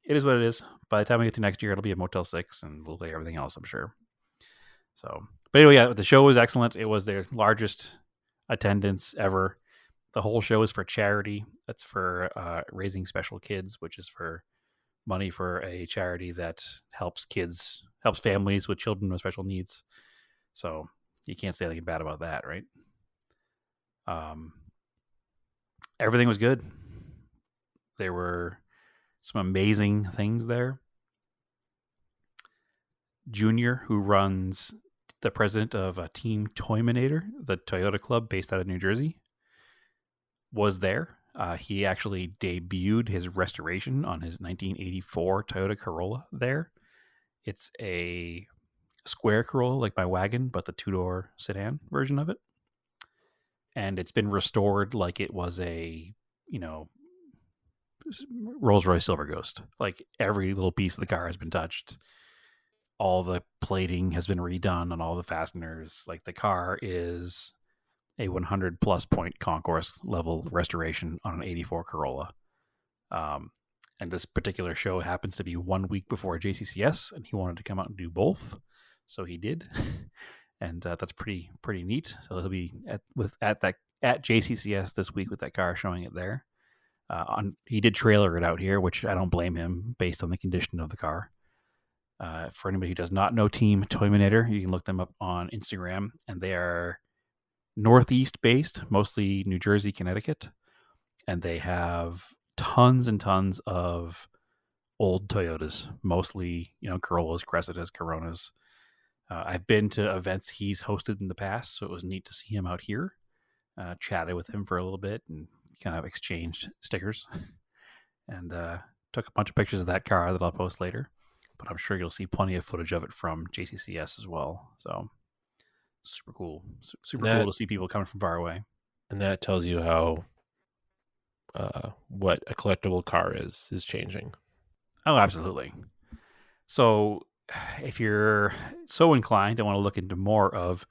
it is what it is. By the time we get to next year, it'll be a Motel 6 and we'll play everything else, I'm sure. So, but anyway, yeah, the show was excellent. It was their largest attendance ever. The whole show is for charity. That's for raising special kids, which is for money for a charity that helps families with children with special needs. So you can't say anything bad about that, right? Everything was good. There were some amazing things there. Junior, who runs the president of Team Toyminator, the Toyota club based out of New Jersey, was there. He actually debuted his restoration on his 1984 Toyota Corolla there. It's a square Corolla like my wagon, but the 2-door sedan version of it. And it's been restored like it was a, Rolls-Royce Silver Ghost. Like every little piece of the car has been touched. All the plating has been redone on all the fasteners. Like the car is a 100 plus point concourse level restoration on an 84 Corolla. And this particular show happens to be 1 week before JCCS, and he wanted to come out and do both. So he did. And that's pretty neat. So he'll be at JCCS this week with that car, showing it there. He did trailer it out here, which I don't blame him based on the condition of the car. For anybody who does not know Team Toyminator, you can look them up on Instagram, and they are Northeast based, mostly New Jersey, Connecticut, and they have tons and tons of old Toyotas, mostly Corollas, Cressidas, Coronas. I've been to events he's hosted in the past, so it was neat to see him out here. Chatted with him for a little bit and kind of exchanged stickers, and took a bunch of pictures of that car that I'll post later. But I'm sure you'll see plenty of footage of it from JCCS as well. So super cool. Super cool to see people coming from far away. And that tells you how what a collectible car is changing. Oh, absolutely. So if you're so inclined and want to look into more of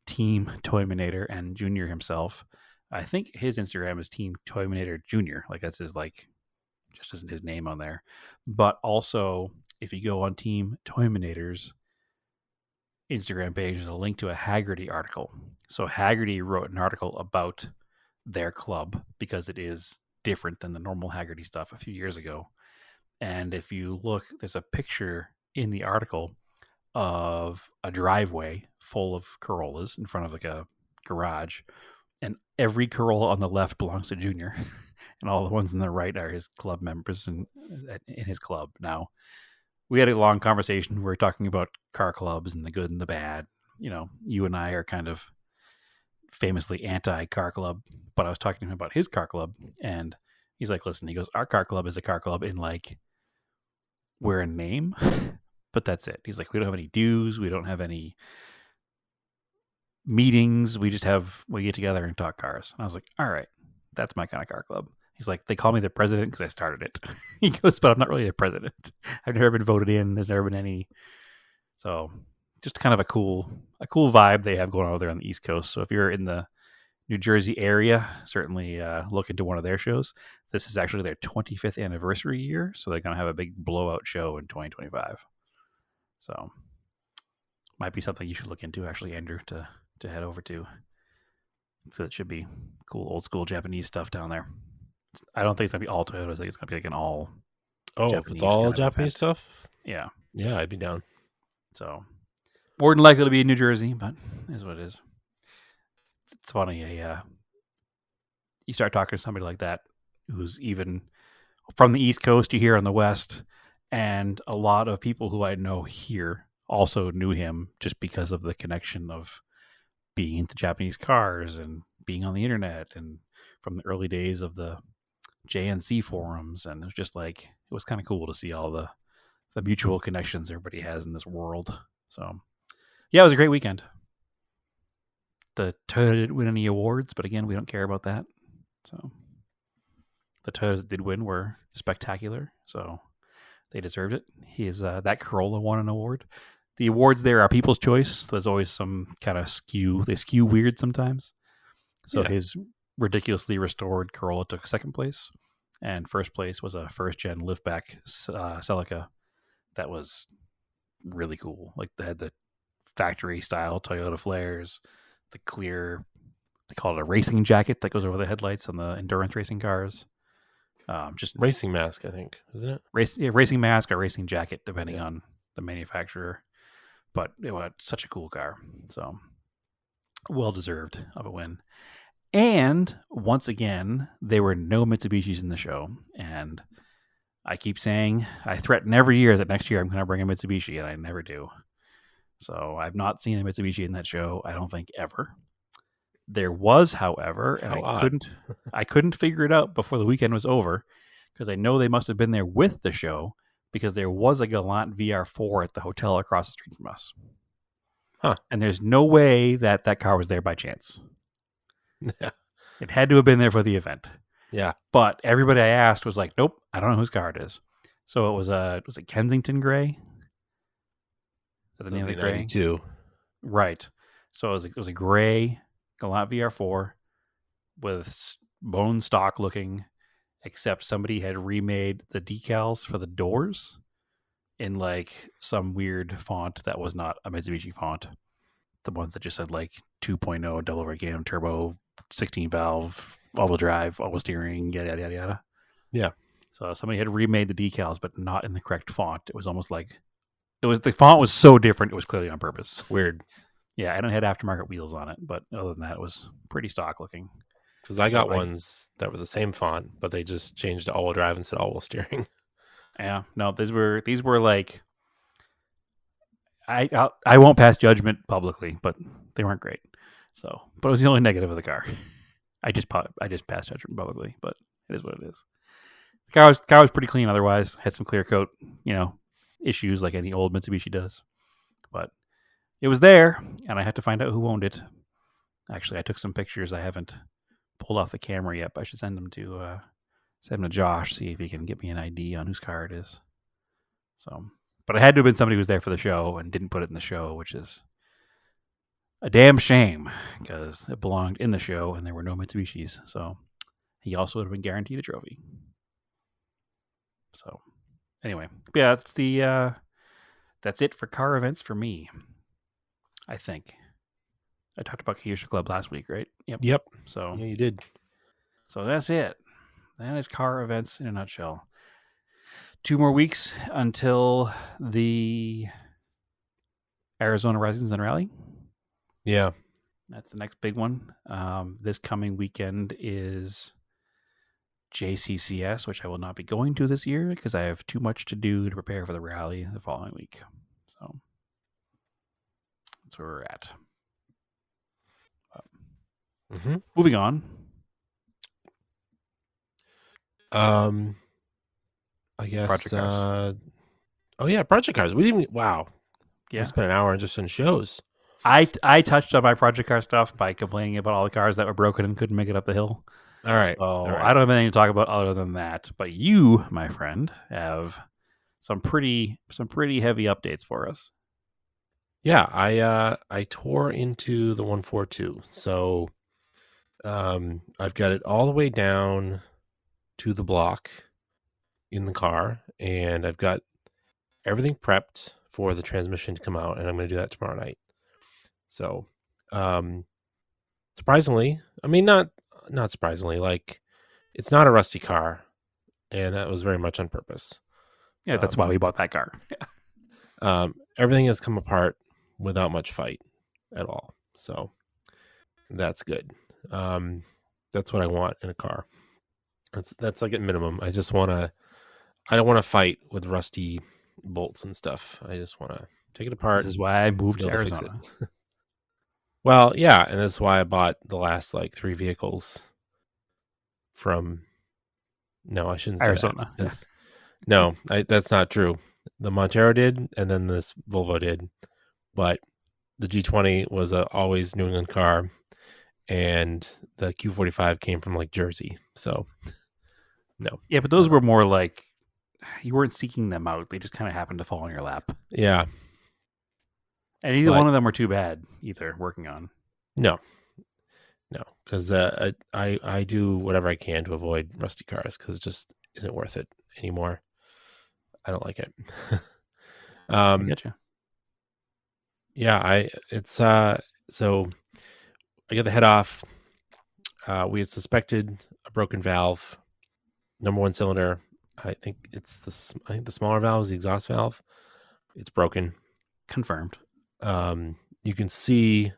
Team Toyminator and Junior himself, I think his Instagram is Team Toyminator Junior. Like that's just isn't his name on there. But also, if you go on Team Toyminator's Instagram page, there's a link to a Haggerty article. So Haggerty wrote an article about their club because it is different than the normal Haggerty stuff a few years ago. And if you look, there's a picture in the article of a driveway full of Corollas in front of like a garage, and every Corolla on the left belongs to Junior, and all the ones on the right are his club members and in his club. Now, we had a long conversation. We were talking about car clubs and the good and the bad. You know, you and I are kind of famously anti-car club, but I was talking to him about his car club, and he's like, listen, he goes, our car club is a car club in like, we're a name, but that's it. He's like, we don't have any dues. We don't have any meetings. We get together and talk cars. And I was like, all right, that's my kind of car club. He's like, they call me the president because I started it. He goes, but I'm not really a president. I've never been voted in. There's never been any. So just kind of a cool vibe they have going on over there on the East Coast. So if you're in the New Jersey area, certainly look into one of their shows. This is actually their 25th anniversary year, so they're going to have a big blowout show in 2025. So might be something you should look into, actually, Andrew, to head over to. So it should be cool old school Japanese stuff down there. I don't think it's going to be all Toyotas. I think it's going to be like an all Japanese, it's all Japanese stuff? Yeah. Yeah, I'd be down. So more than likely to be in New Jersey, but it is what it is. It's funny. You start talking to somebody like that who's even from the East Coast, you hear on the West, and a lot of people who I know here also knew him just because of the connection of being into Japanese cars and being on the internet and from the early days of the JNC forums. And it was just like, it was kind of cool to see all the mutual connections everybody has in this world. So yeah, it was a great weekend. The Toyota didn't win any awards, but again, we don't care about that. So the Toyotas that did win were spectacular, so they deserved it. That Corolla won an award. The awards there are people's choice. There's always some kind of skew. They skew weird sometimes. So his ridiculously restored Corolla took second place, and first place was a first-gen liftback Celica that was really cool. Like, they had the factory-style Toyota flares, the clear, they call it a racing jacket that goes over the headlights on the endurance racing cars. Just racing mask, I think, isn't it? Racing mask or racing jacket, depending on the manufacturer. But it was such a cool car. So well deserved of a win. And once again, there were no Mitsubishis in the show. And I keep saying, I threaten every year that next year I'm going to bring a Mitsubishi, and I never do. So I've not seen a Mitsubishi in that show, I don't think, ever. There was, however, and I couldn't figure it out before the weekend was over, because I know they must have been there with the show, because there was a Galant VR4 at the hotel across the street from us. Huh. And there's no way that car was there by chance. Yeah. It had to have been there for the event. Yeah. But everybody I asked was like, nope, I don't know whose car it is. So it was a Kensington Gray? Is the name of the gray? 92. Right. So it was a gray Galant VR4 with bone stock looking, except somebody had remade the decals for the doors in like some weird font that was not a Mitsubishi font. The ones that just said like 2.0 double rig turbo, 16 valve, all-wheel drive, all-wheel steering, yada, yada, yada. Yeah. So somebody had remade the decals, but not in the correct font. It was almost like, the font was so different, it was clearly on purpose. Weird. Yeah, and it had aftermarket wheels on it, but other than that, it was pretty stock looking. Because I got ones that were the same font, but they just changed to all-wheel drive instead of all-wheel steering. Yeah, no, these were like, I won't pass judgment publicly, but they weren't great. So, but it was the only negative of the car. I just passed judgment publicly, but it is what it is. The car was pretty clean. Otherwise, had some clear coat, issues like any old Mitsubishi does, but it was there, and I had to find out who owned it. Actually, I took some pictures. I haven't pulled off the camera yet, but I should send them to Josh, see if he can get me an ID on whose car it is. So, but it had to have been somebody who was there for the show and didn't put it in the show, which is a damn shame, because it belonged in the show and there were no Mitsubishis. So he also would have been guaranteed a trophy. So anyway, yeah, that's it for car events for me. I think I talked about Kyushu Club last week, right? Yep. So yeah, you did. So that's it. That is car events in a nutshell. 2 more weeks until the Arizona Rising Sun Rally. Yeah. That's the next big one. This coming weekend is JCCS, which I will not be going to this year because I have too much to do to prepare for the rally the following week. So that's where we're at. Moving on. I guess. Project Cars. Oh yeah, Project Cars. We didn't. Wow. Yeah. We spent an hour just in shows. I touched on my Project Car stuff by complaining about all the cars that were broken and couldn't make it up the hill. All right. So All right. I don't have anything to talk about other than that. But you, my friend, have some pretty heavy updates for us. Yeah, I tore into the 142. So I've got it all the way down to the block in the car, and I've got everything prepped for the transmission to come out, and I'm going to do that tomorrow night. So, surprisingly, I mean, not surprisingly, like, it's not a rusty car, and that was very much on purpose. Yeah, that's why we bought that car. Everything has come apart without much fight at all. So that's good. That's what I want in a car. That's like at minimum. I don't want to fight with rusty bolts and stuff. I just want to take it apart. This is why I moved to be able to fix Arizona. it. Well, yeah, and that's why I bought the last like 3 vehicles from. No, I shouldn't say Arizona. that, 'cause- No, that's not true. The Montero did, and then this Volvo did, but the G20 was a always New England car, and the Q45 came from like Jersey. So, no. Yeah, but those were more like you weren't seeking them out; they just kind of happened to fall in your lap. Yeah, And either one of them were too bad either. Working on. no, because I do whatever I can to avoid rusty cars because it just isn't worth it anymore. I don't like it. I get you. Yeah, so I got the head off. We had suspected a broken valve, number 1 cylinder. I think the smaller valve is the exhaust valve. It's broken. Confirmed. You can see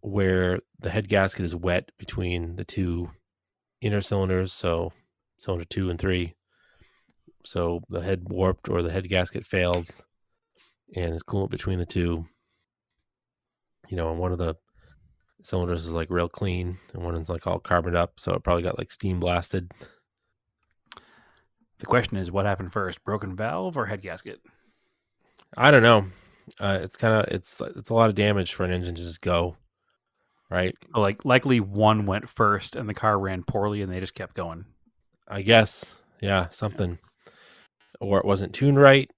where the head gasket is wet between the 2 inner cylinders, so cylinder 2 and 3. So the head warped or the head gasket failed, and it's coolant between the 2. And one of the cylinders is like real clean, and one is like all carboned up, so it probably got like steam blasted. The question is, what happened first, broken valve or head gasket? I don't know. It's a lot of damage for an engine to just go, right? Like likely one went first, and the car ran poorly, and they just kept going. I guess, yeah, something, or it wasn't tuned right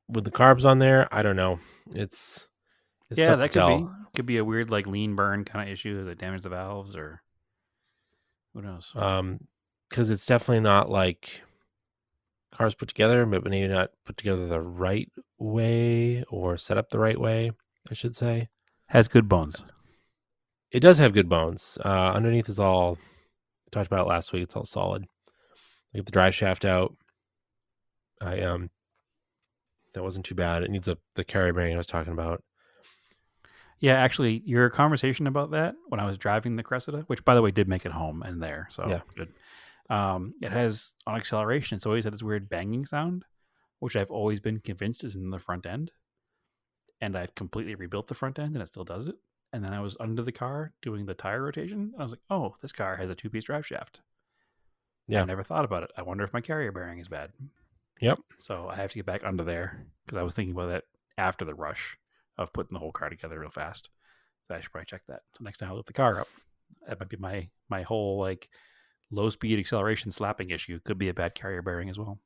with the carbs on there. I don't know. It's tough that to tell. could be a weird like lean burn kind of issue that damaged the valves, or who knows. Because it's definitely not like cars put together, but maybe not put together the right way or set up the right way, I should say. Has good bones. It does have good bones. Underneath is all, I talked about it last week, it's all solid. I get the drive shaft out. That wasn't too bad. It needs the carrier bearing I was talking about. Yeah, actually, your conversation about that when I was driving the Cressida, which by the way did make it home and there, so Yeah. good. It has on acceleration. It's always had this weird banging sound, which I've always been convinced is in the front end, and I've completely rebuilt the front end, and it still does it. And then I was under the car doing the tire rotation, and I was like, "Oh, this car has a 2-piece drive shaft." Yeah. I never thought about it. I wonder if my carrier bearing is bad. Yep. So I have to get back under there because I was thinking about that after the rush of putting the whole car together real fast. So I should probably check that. So next time I lift the car up, that might be my whole like low speed acceleration slapping issue. Could be a bad carrier bearing as well.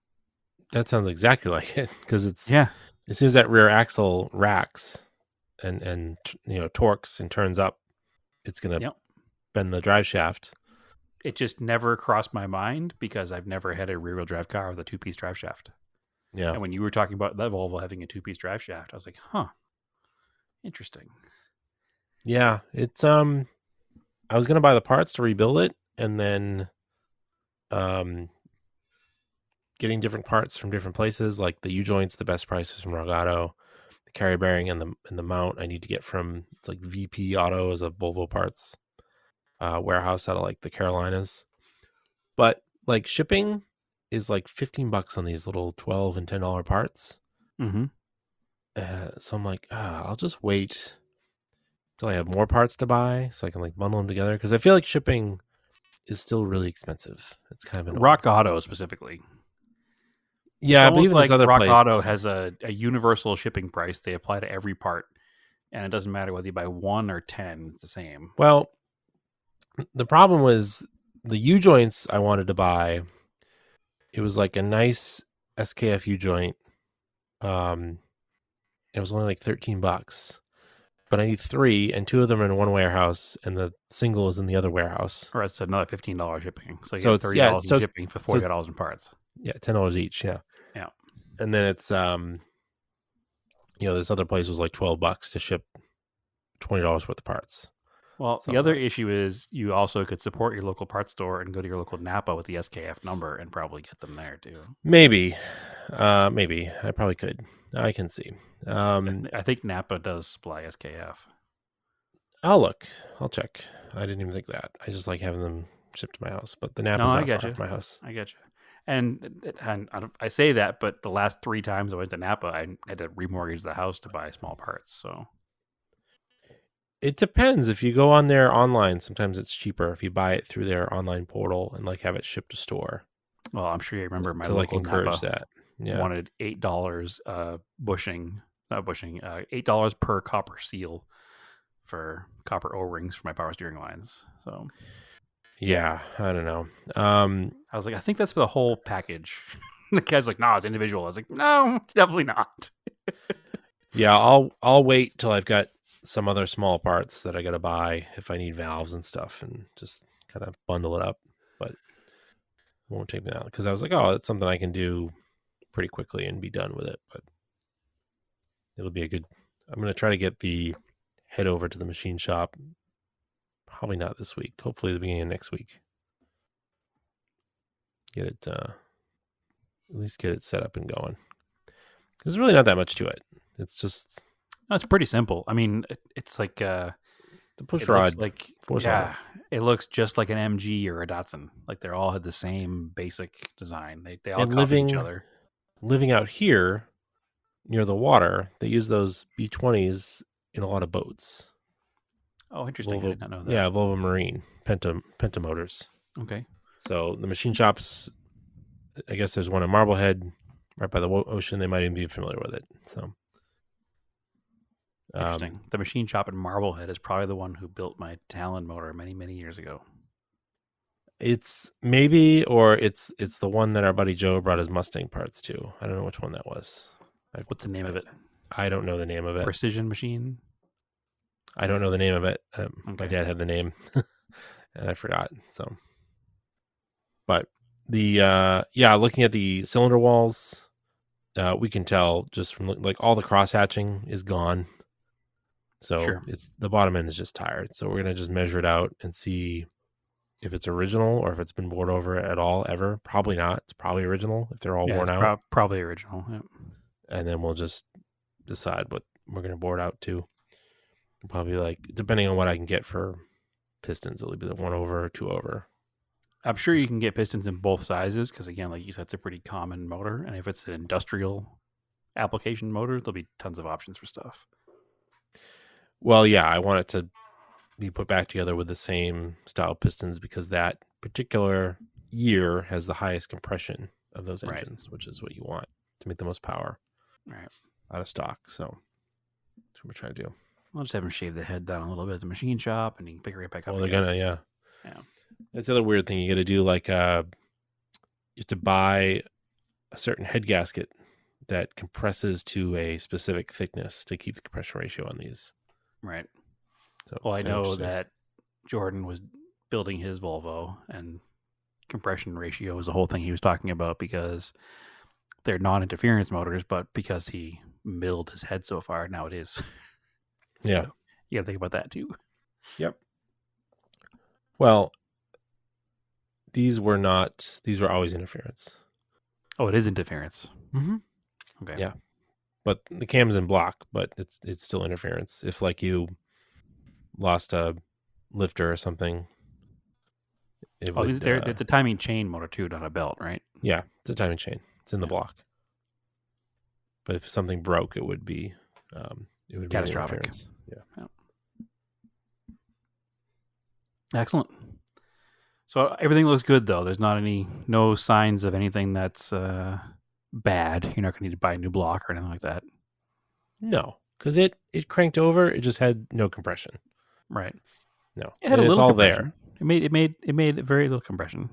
That sounds exactly like it, because it's Yeah. as soon as that rear axle racks and torques and turns up, it's gonna bend the drive shaft. It just never crossed my mind because I've never had a rear wheel drive car with a 2-piece drive shaft. Yeah. And when you were talking about that Volvo having a 2-piece drive shaft, I was like, huh, interesting. Yeah. It's I was gonna buy the parts to rebuild it, and then getting different parts from different places, like the U-joints, the best prices from Rogue Auto. The carry bearing and the mount I need to get from, it's like VP Auto is a Volvo parts warehouse out of like the Carolinas. But like shipping is like $15 on these little $12 and $10 parts. Mm-hmm. So I'm like, I'll just wait until I have more parts to buy so I can like bundle them together, because I feel like shipping is still really expensive. It's kind of annoying. Rock Auto specifically. Yeah, It's but even like this other Rock place, Auto has a universal shipping price. They apply to every part, and it doesn't matter whether you buy 1 or 10. It's the same. well, the problem was the U-joints I wanted to buy. It was like a nice SKF U-joint. It was only like $13, but I need 3, and 2 of them are in one warehouse, and the single is in the other warehouse. Or it's another $15 shipping. So you So get it's- $30 yeah, in so it's- shipping for so it's- $40 in parts. Yeah, $10 each. Yeah. Yeah. And then it's this other place was like $12 to ship $20 worth of parts. Well, So- the other issue is you also could support your local parts store and go to your local Napa with the SKF number and probably get them there too. Maybe I probably could. I can see. I think Napa does supply SKF. I'll look. I'll check. I didn't even think of that. I just like having them shipped to my house, but the Napa's I not get far you. from my house. I get you. And I say that, but the last 3 times I went to Napa, I had to remortgage the house to buy small parts. So It depends. If you go on there online, sometimes it's cheaper if you buy it through their online portal and like have it shipped to store. well, I'm sure you remember my to like local encourage Napa that. Yeah. wanted $8 $8 per copper seal for copper O-rings for my power steering lines. So Yeah, I don't know. I was like, I think that's for the whole package. The guy's like, no, it's individual. I was like, no, it's definitely not. Yeah, I'll wait till I've got some other small parts that I got to buy if I need valves and stuff, and just kind of bundle it up. But it won't take me out, because I was like, oh, that's something I can do pretty quickly and be done with it. But it'll be I'm going to try to head over to the machine shop. Probably not this week. Hopefully the beginning of next week. Get it, at least get it set up and going. There's really not that much to it. It's just No, it's pretty simple. I mean, it's like the push it rod. looks like it looks just like an MG or a Datsun. Like they're all had the same basic design. They all And copy each other. Living out here near the water, they use those B20s in a lot of boats. Oh, interesting. I Volvo, did not know that. yeah, Volvo Marine Penta motors. Okay. So the machine shops, I guess there's one in Marblehead, right by the ocean. They might even be familiar with it. So Interesting. The machine shop in Marblehead is probably the one who built my Talon motor many, many years ago. It's maybe, or it's the one that our buddy Joe brought his Mustang parts to. I don't know which one that was. What's the name of it? I don't know the name of it. Precision Machine? I don't know the name of it. My Okay. dad had the name, and I forgot. So, but looking at the cylinder walls, we can tell just from like all the cross hatching is gone. So Sure. it's the bottom end is just tired. So we're gonna just measure it out and see if it's original or if it's been bored over at all ever. Probably not. It's probably original if they're all worn it's out. probably original. Yeah. And then we'll just decide what we're gonna board out to. Probably like, depending on what I can get for pistons, it'll be the 1 over or 2 over. I'm sure you can get pistons in both sizes because, again, like you said, it's a pretty common motor. And if it's an industrial application motor, there'll be tons of options for stuff. Well, yeah, I want it to be put back together with the same style pistons because that particular year has the highest compression of those Right. engines, which is what you want to make the most power Right. out of stock. So that's what we're trying to do. I'll just have him shave the head down a little bit at the machine shop and he can pick it right back up. Well, they're again. gonna, yeah. Yeah. That's the other weird thing you got to do. Like, you have to buy a certain head gasket that compresses to a specific thickness to keep the compression ratio on these. Right. So Well, it's I kinda know interesting. that Jordan was building his Volvo and compression ratio was the whole thing he was talking about because they're non-interference motors, but because he milled his head so far, now it is. So Yeah. you got to think about that too. Yep. Well, these were not. These were always interference. Oh, it is interference. Mm-hmm. Okay. Yeah. But the cam's in block, but it's still interference. If like you lost a lifter or something, it Oh, would. it's a timing chain motor too, not a belt, right? Yeah, it's a timing chain. It's in the block. But if something broke, it would be Catastrophic. interference. Yeah. Excellent. So everything looks good though. There's no signs of anything that's bad. You're not going to need to buy a new block or anything like that. No, because it cranked over. It just had no compression. Right. No, It had a it's little all compression. there. It made very little compression.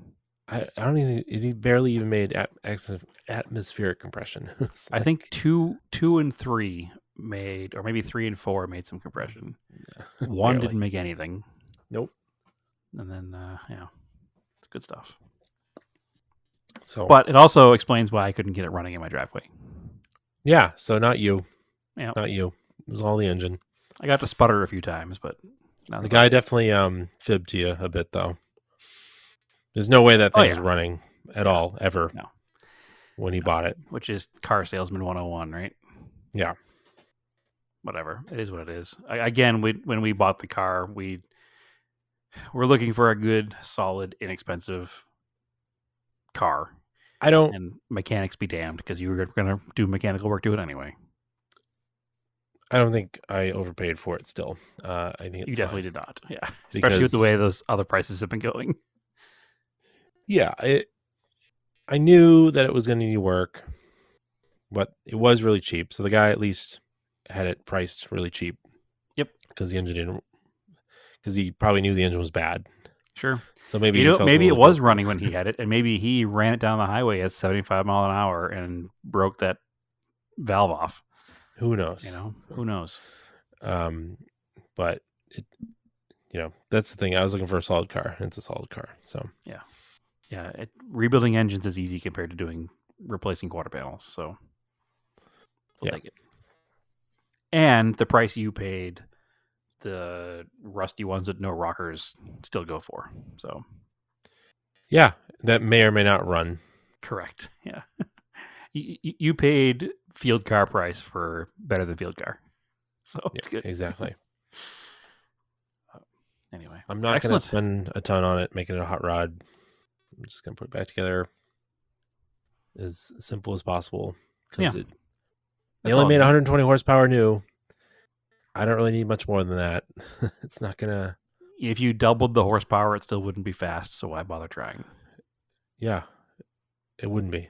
I don't even. It barely even made atmospheric compression. I think 2 and 3 made, or maybe 3 and 4 made some compression. One Barely. didn't make anything. Nope. And then it's good stuff. So, But it also explains why I couldn't get it running in my driveway. yeah. So not you. Yeah. Not you. It was all the engine. I got to sputter a few times, but The guy definitely fibbed to you a bit though. There's no way that thing was running at all ever. No. When he bought it, which is car salesman 101, right? Yeah. Whatever. It is what it is. Again, when we bought the car, we're looking for a good, solid, inexpensive car. And mechanics be damned, because you were going to do mechanical work to it anyway. I don't think I overpaid for it still. I think it's You definitely fine. did not. Yeah. Especially with the way those other prices have been going. Yeah. I knew that it was going to need work, but it was really cheap. So the guy at least had it priced really cheap. Yep. Because he probably knew the engine was bad. Sure. So maybe maybe it was running when he had it, and maybe he ran it down the highway at 75 mile an hour and broke that valve off. Who knows? Who knows? But that's the thing. I was looking for a solid car, and it's a solid car. So yeah. Rebuilding engines is easy compared to replacing quarter panels. So we'll take it. And the price you paid, the rusty ones with no rockers still go for. So yeah, that may or may not run. Correct. Yeah. You paid field car price for better than field car. So it's good. Exactly. Anyway, I'm not going to spend a ton on it, making it a hot rod. I'm just going to put it back together as simple as possible. Because they only made 120 horsepower new. I don't really need much more than that. It's not going to... If you doubled the horsepower, it still wouldn't be fast, so why bother trying? Yeah, it wouldn't be.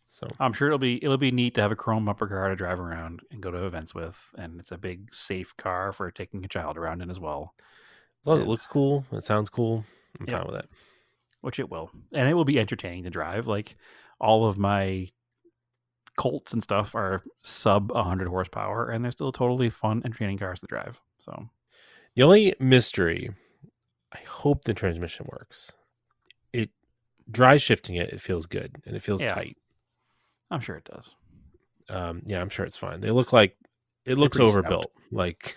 So I'm sure it'll be neat to have a chrome bumper car to drive around and go to events with, and it's a big, safe car for taking a child around in as well. Well, it looks cool. It sounds cool. I'm fine with that. Which it will. And it will be entertaining to drive. Like, all of my Colts and stuff are sub 100 horsepower, and they're still totally fun, entertaining cars to drive. So the only mystery, I hope the transmission works. It dry shifting it feels good, and it feels tight. I'm sure it does. Yeah, I'm sure it's fine. They look like it looks overbuilt. Stout. Like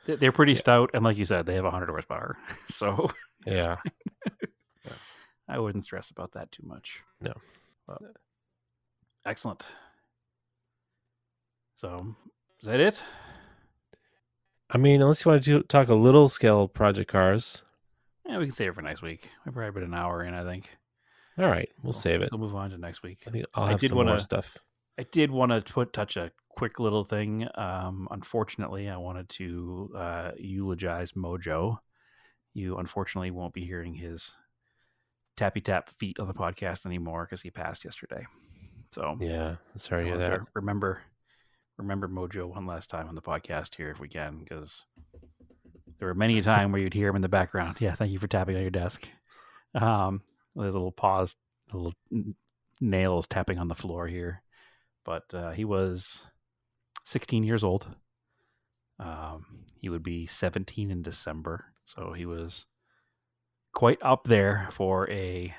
they're pretty stout, and like you said, they have 100 horsepower. So yeah. I wouldn't stress about that too much. No. But, excellent. So is that it? I mean, unless you want to talk a little scale project cars. Yeah, we can save it for next week. We've probably been an hour in, I think. All right, we'll save it. We'll move on to next week. I think I'll have some more stuff. I did want to touch a quick little thing. Unfortunately, I wanted to eulogize Mojo. You unfortunately won't be hearing his tappy tap feet on the podcast anymore because he passed yesterday. So yeah, sorry to hear that. Remember Mojo one last time on the podcast here if we can, because there were many a time where you'd hear him in the background. Yeah, thank you for tapping on your desk. There's a little pause, a little nails tapping on the floor here. But he was 16 years old. He would be 17 in December, so he was quite up there for a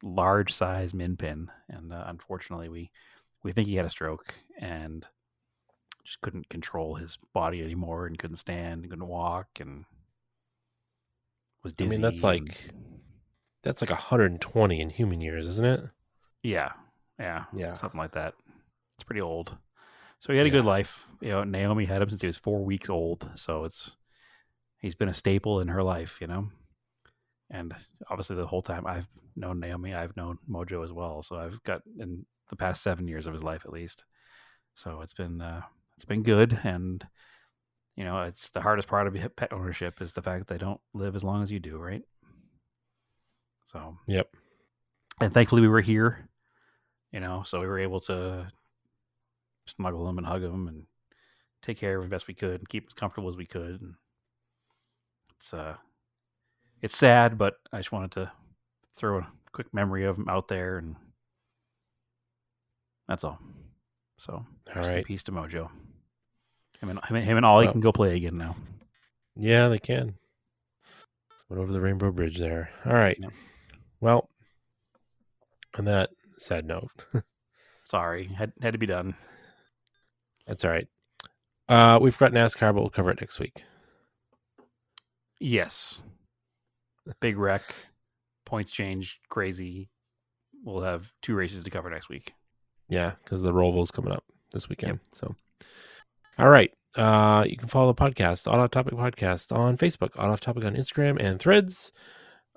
large size min pin. And unfortunately, we think he had a stroke and just couldn't control his body anymore, and couldn't stand, and couldn't walk, and was I dizzy. mean, that's like 120 in human years, isn't it? Yeah, Yeah. something like that. It's pretty old. So he had a good life. Naomi had him since he was 4 weeks old. So he's been a staple in her life, And obviously, the whole time I've known Naomi, I've known Mojo as well. So I've got in the past 7 years of his life at least. So it's been good, and it's the hardest part of pet ownership is the fact that they don't live as long as you do, right? So Yep. And thankfully we were here, so we were able to snuggle him and hug him and take care of him best we could and keep him as comfortable as we could. And it's sad, but I just wanted to throw a quick memory of him out there, and that's all. So rest in peace to Mojo. Him and Ollie can go play again now. Yeah, they can. Went over the Rainbow Bridge there. All right. Yeah. Well, on that sad note. Sorry, had to be done. That's all right. We've got NASCAR, but we'll cover it next week. Yes. Big wreck. Points change. Crazy. We'll have 2 races to cover next week. Yeah, because the Volvo's coming up this weekend. Yep. So, all right. You can follow the podcast, Odd Off Topic Podcast, on Facebook, Odd Off Topic on Instagram and Threads.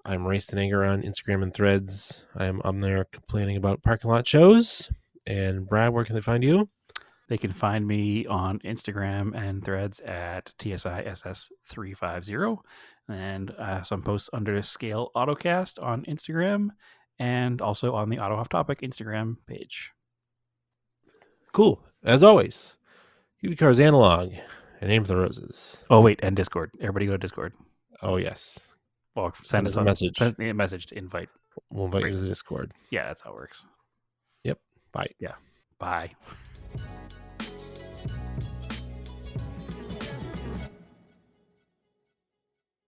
I'm Raced in Anger on Instagram and Threads. I'm there complaining about parking lot shows. And Brad, where can they find you? They can find me on Instagram and Threads at TSISS350, and some posts under Scale Autocast on Instagram, and also on the Auto Off Topic Instagram page. Cool. As always, keep your cars analog and aim for the roses. Oh, wait, and Discord. Everybody go to Discord. Oh, yes. Well, send us a message. Send me a message to invite. We'll invite you to the Discord. Yeah, that's how it works. Yep. Bye. Yeah. Bye.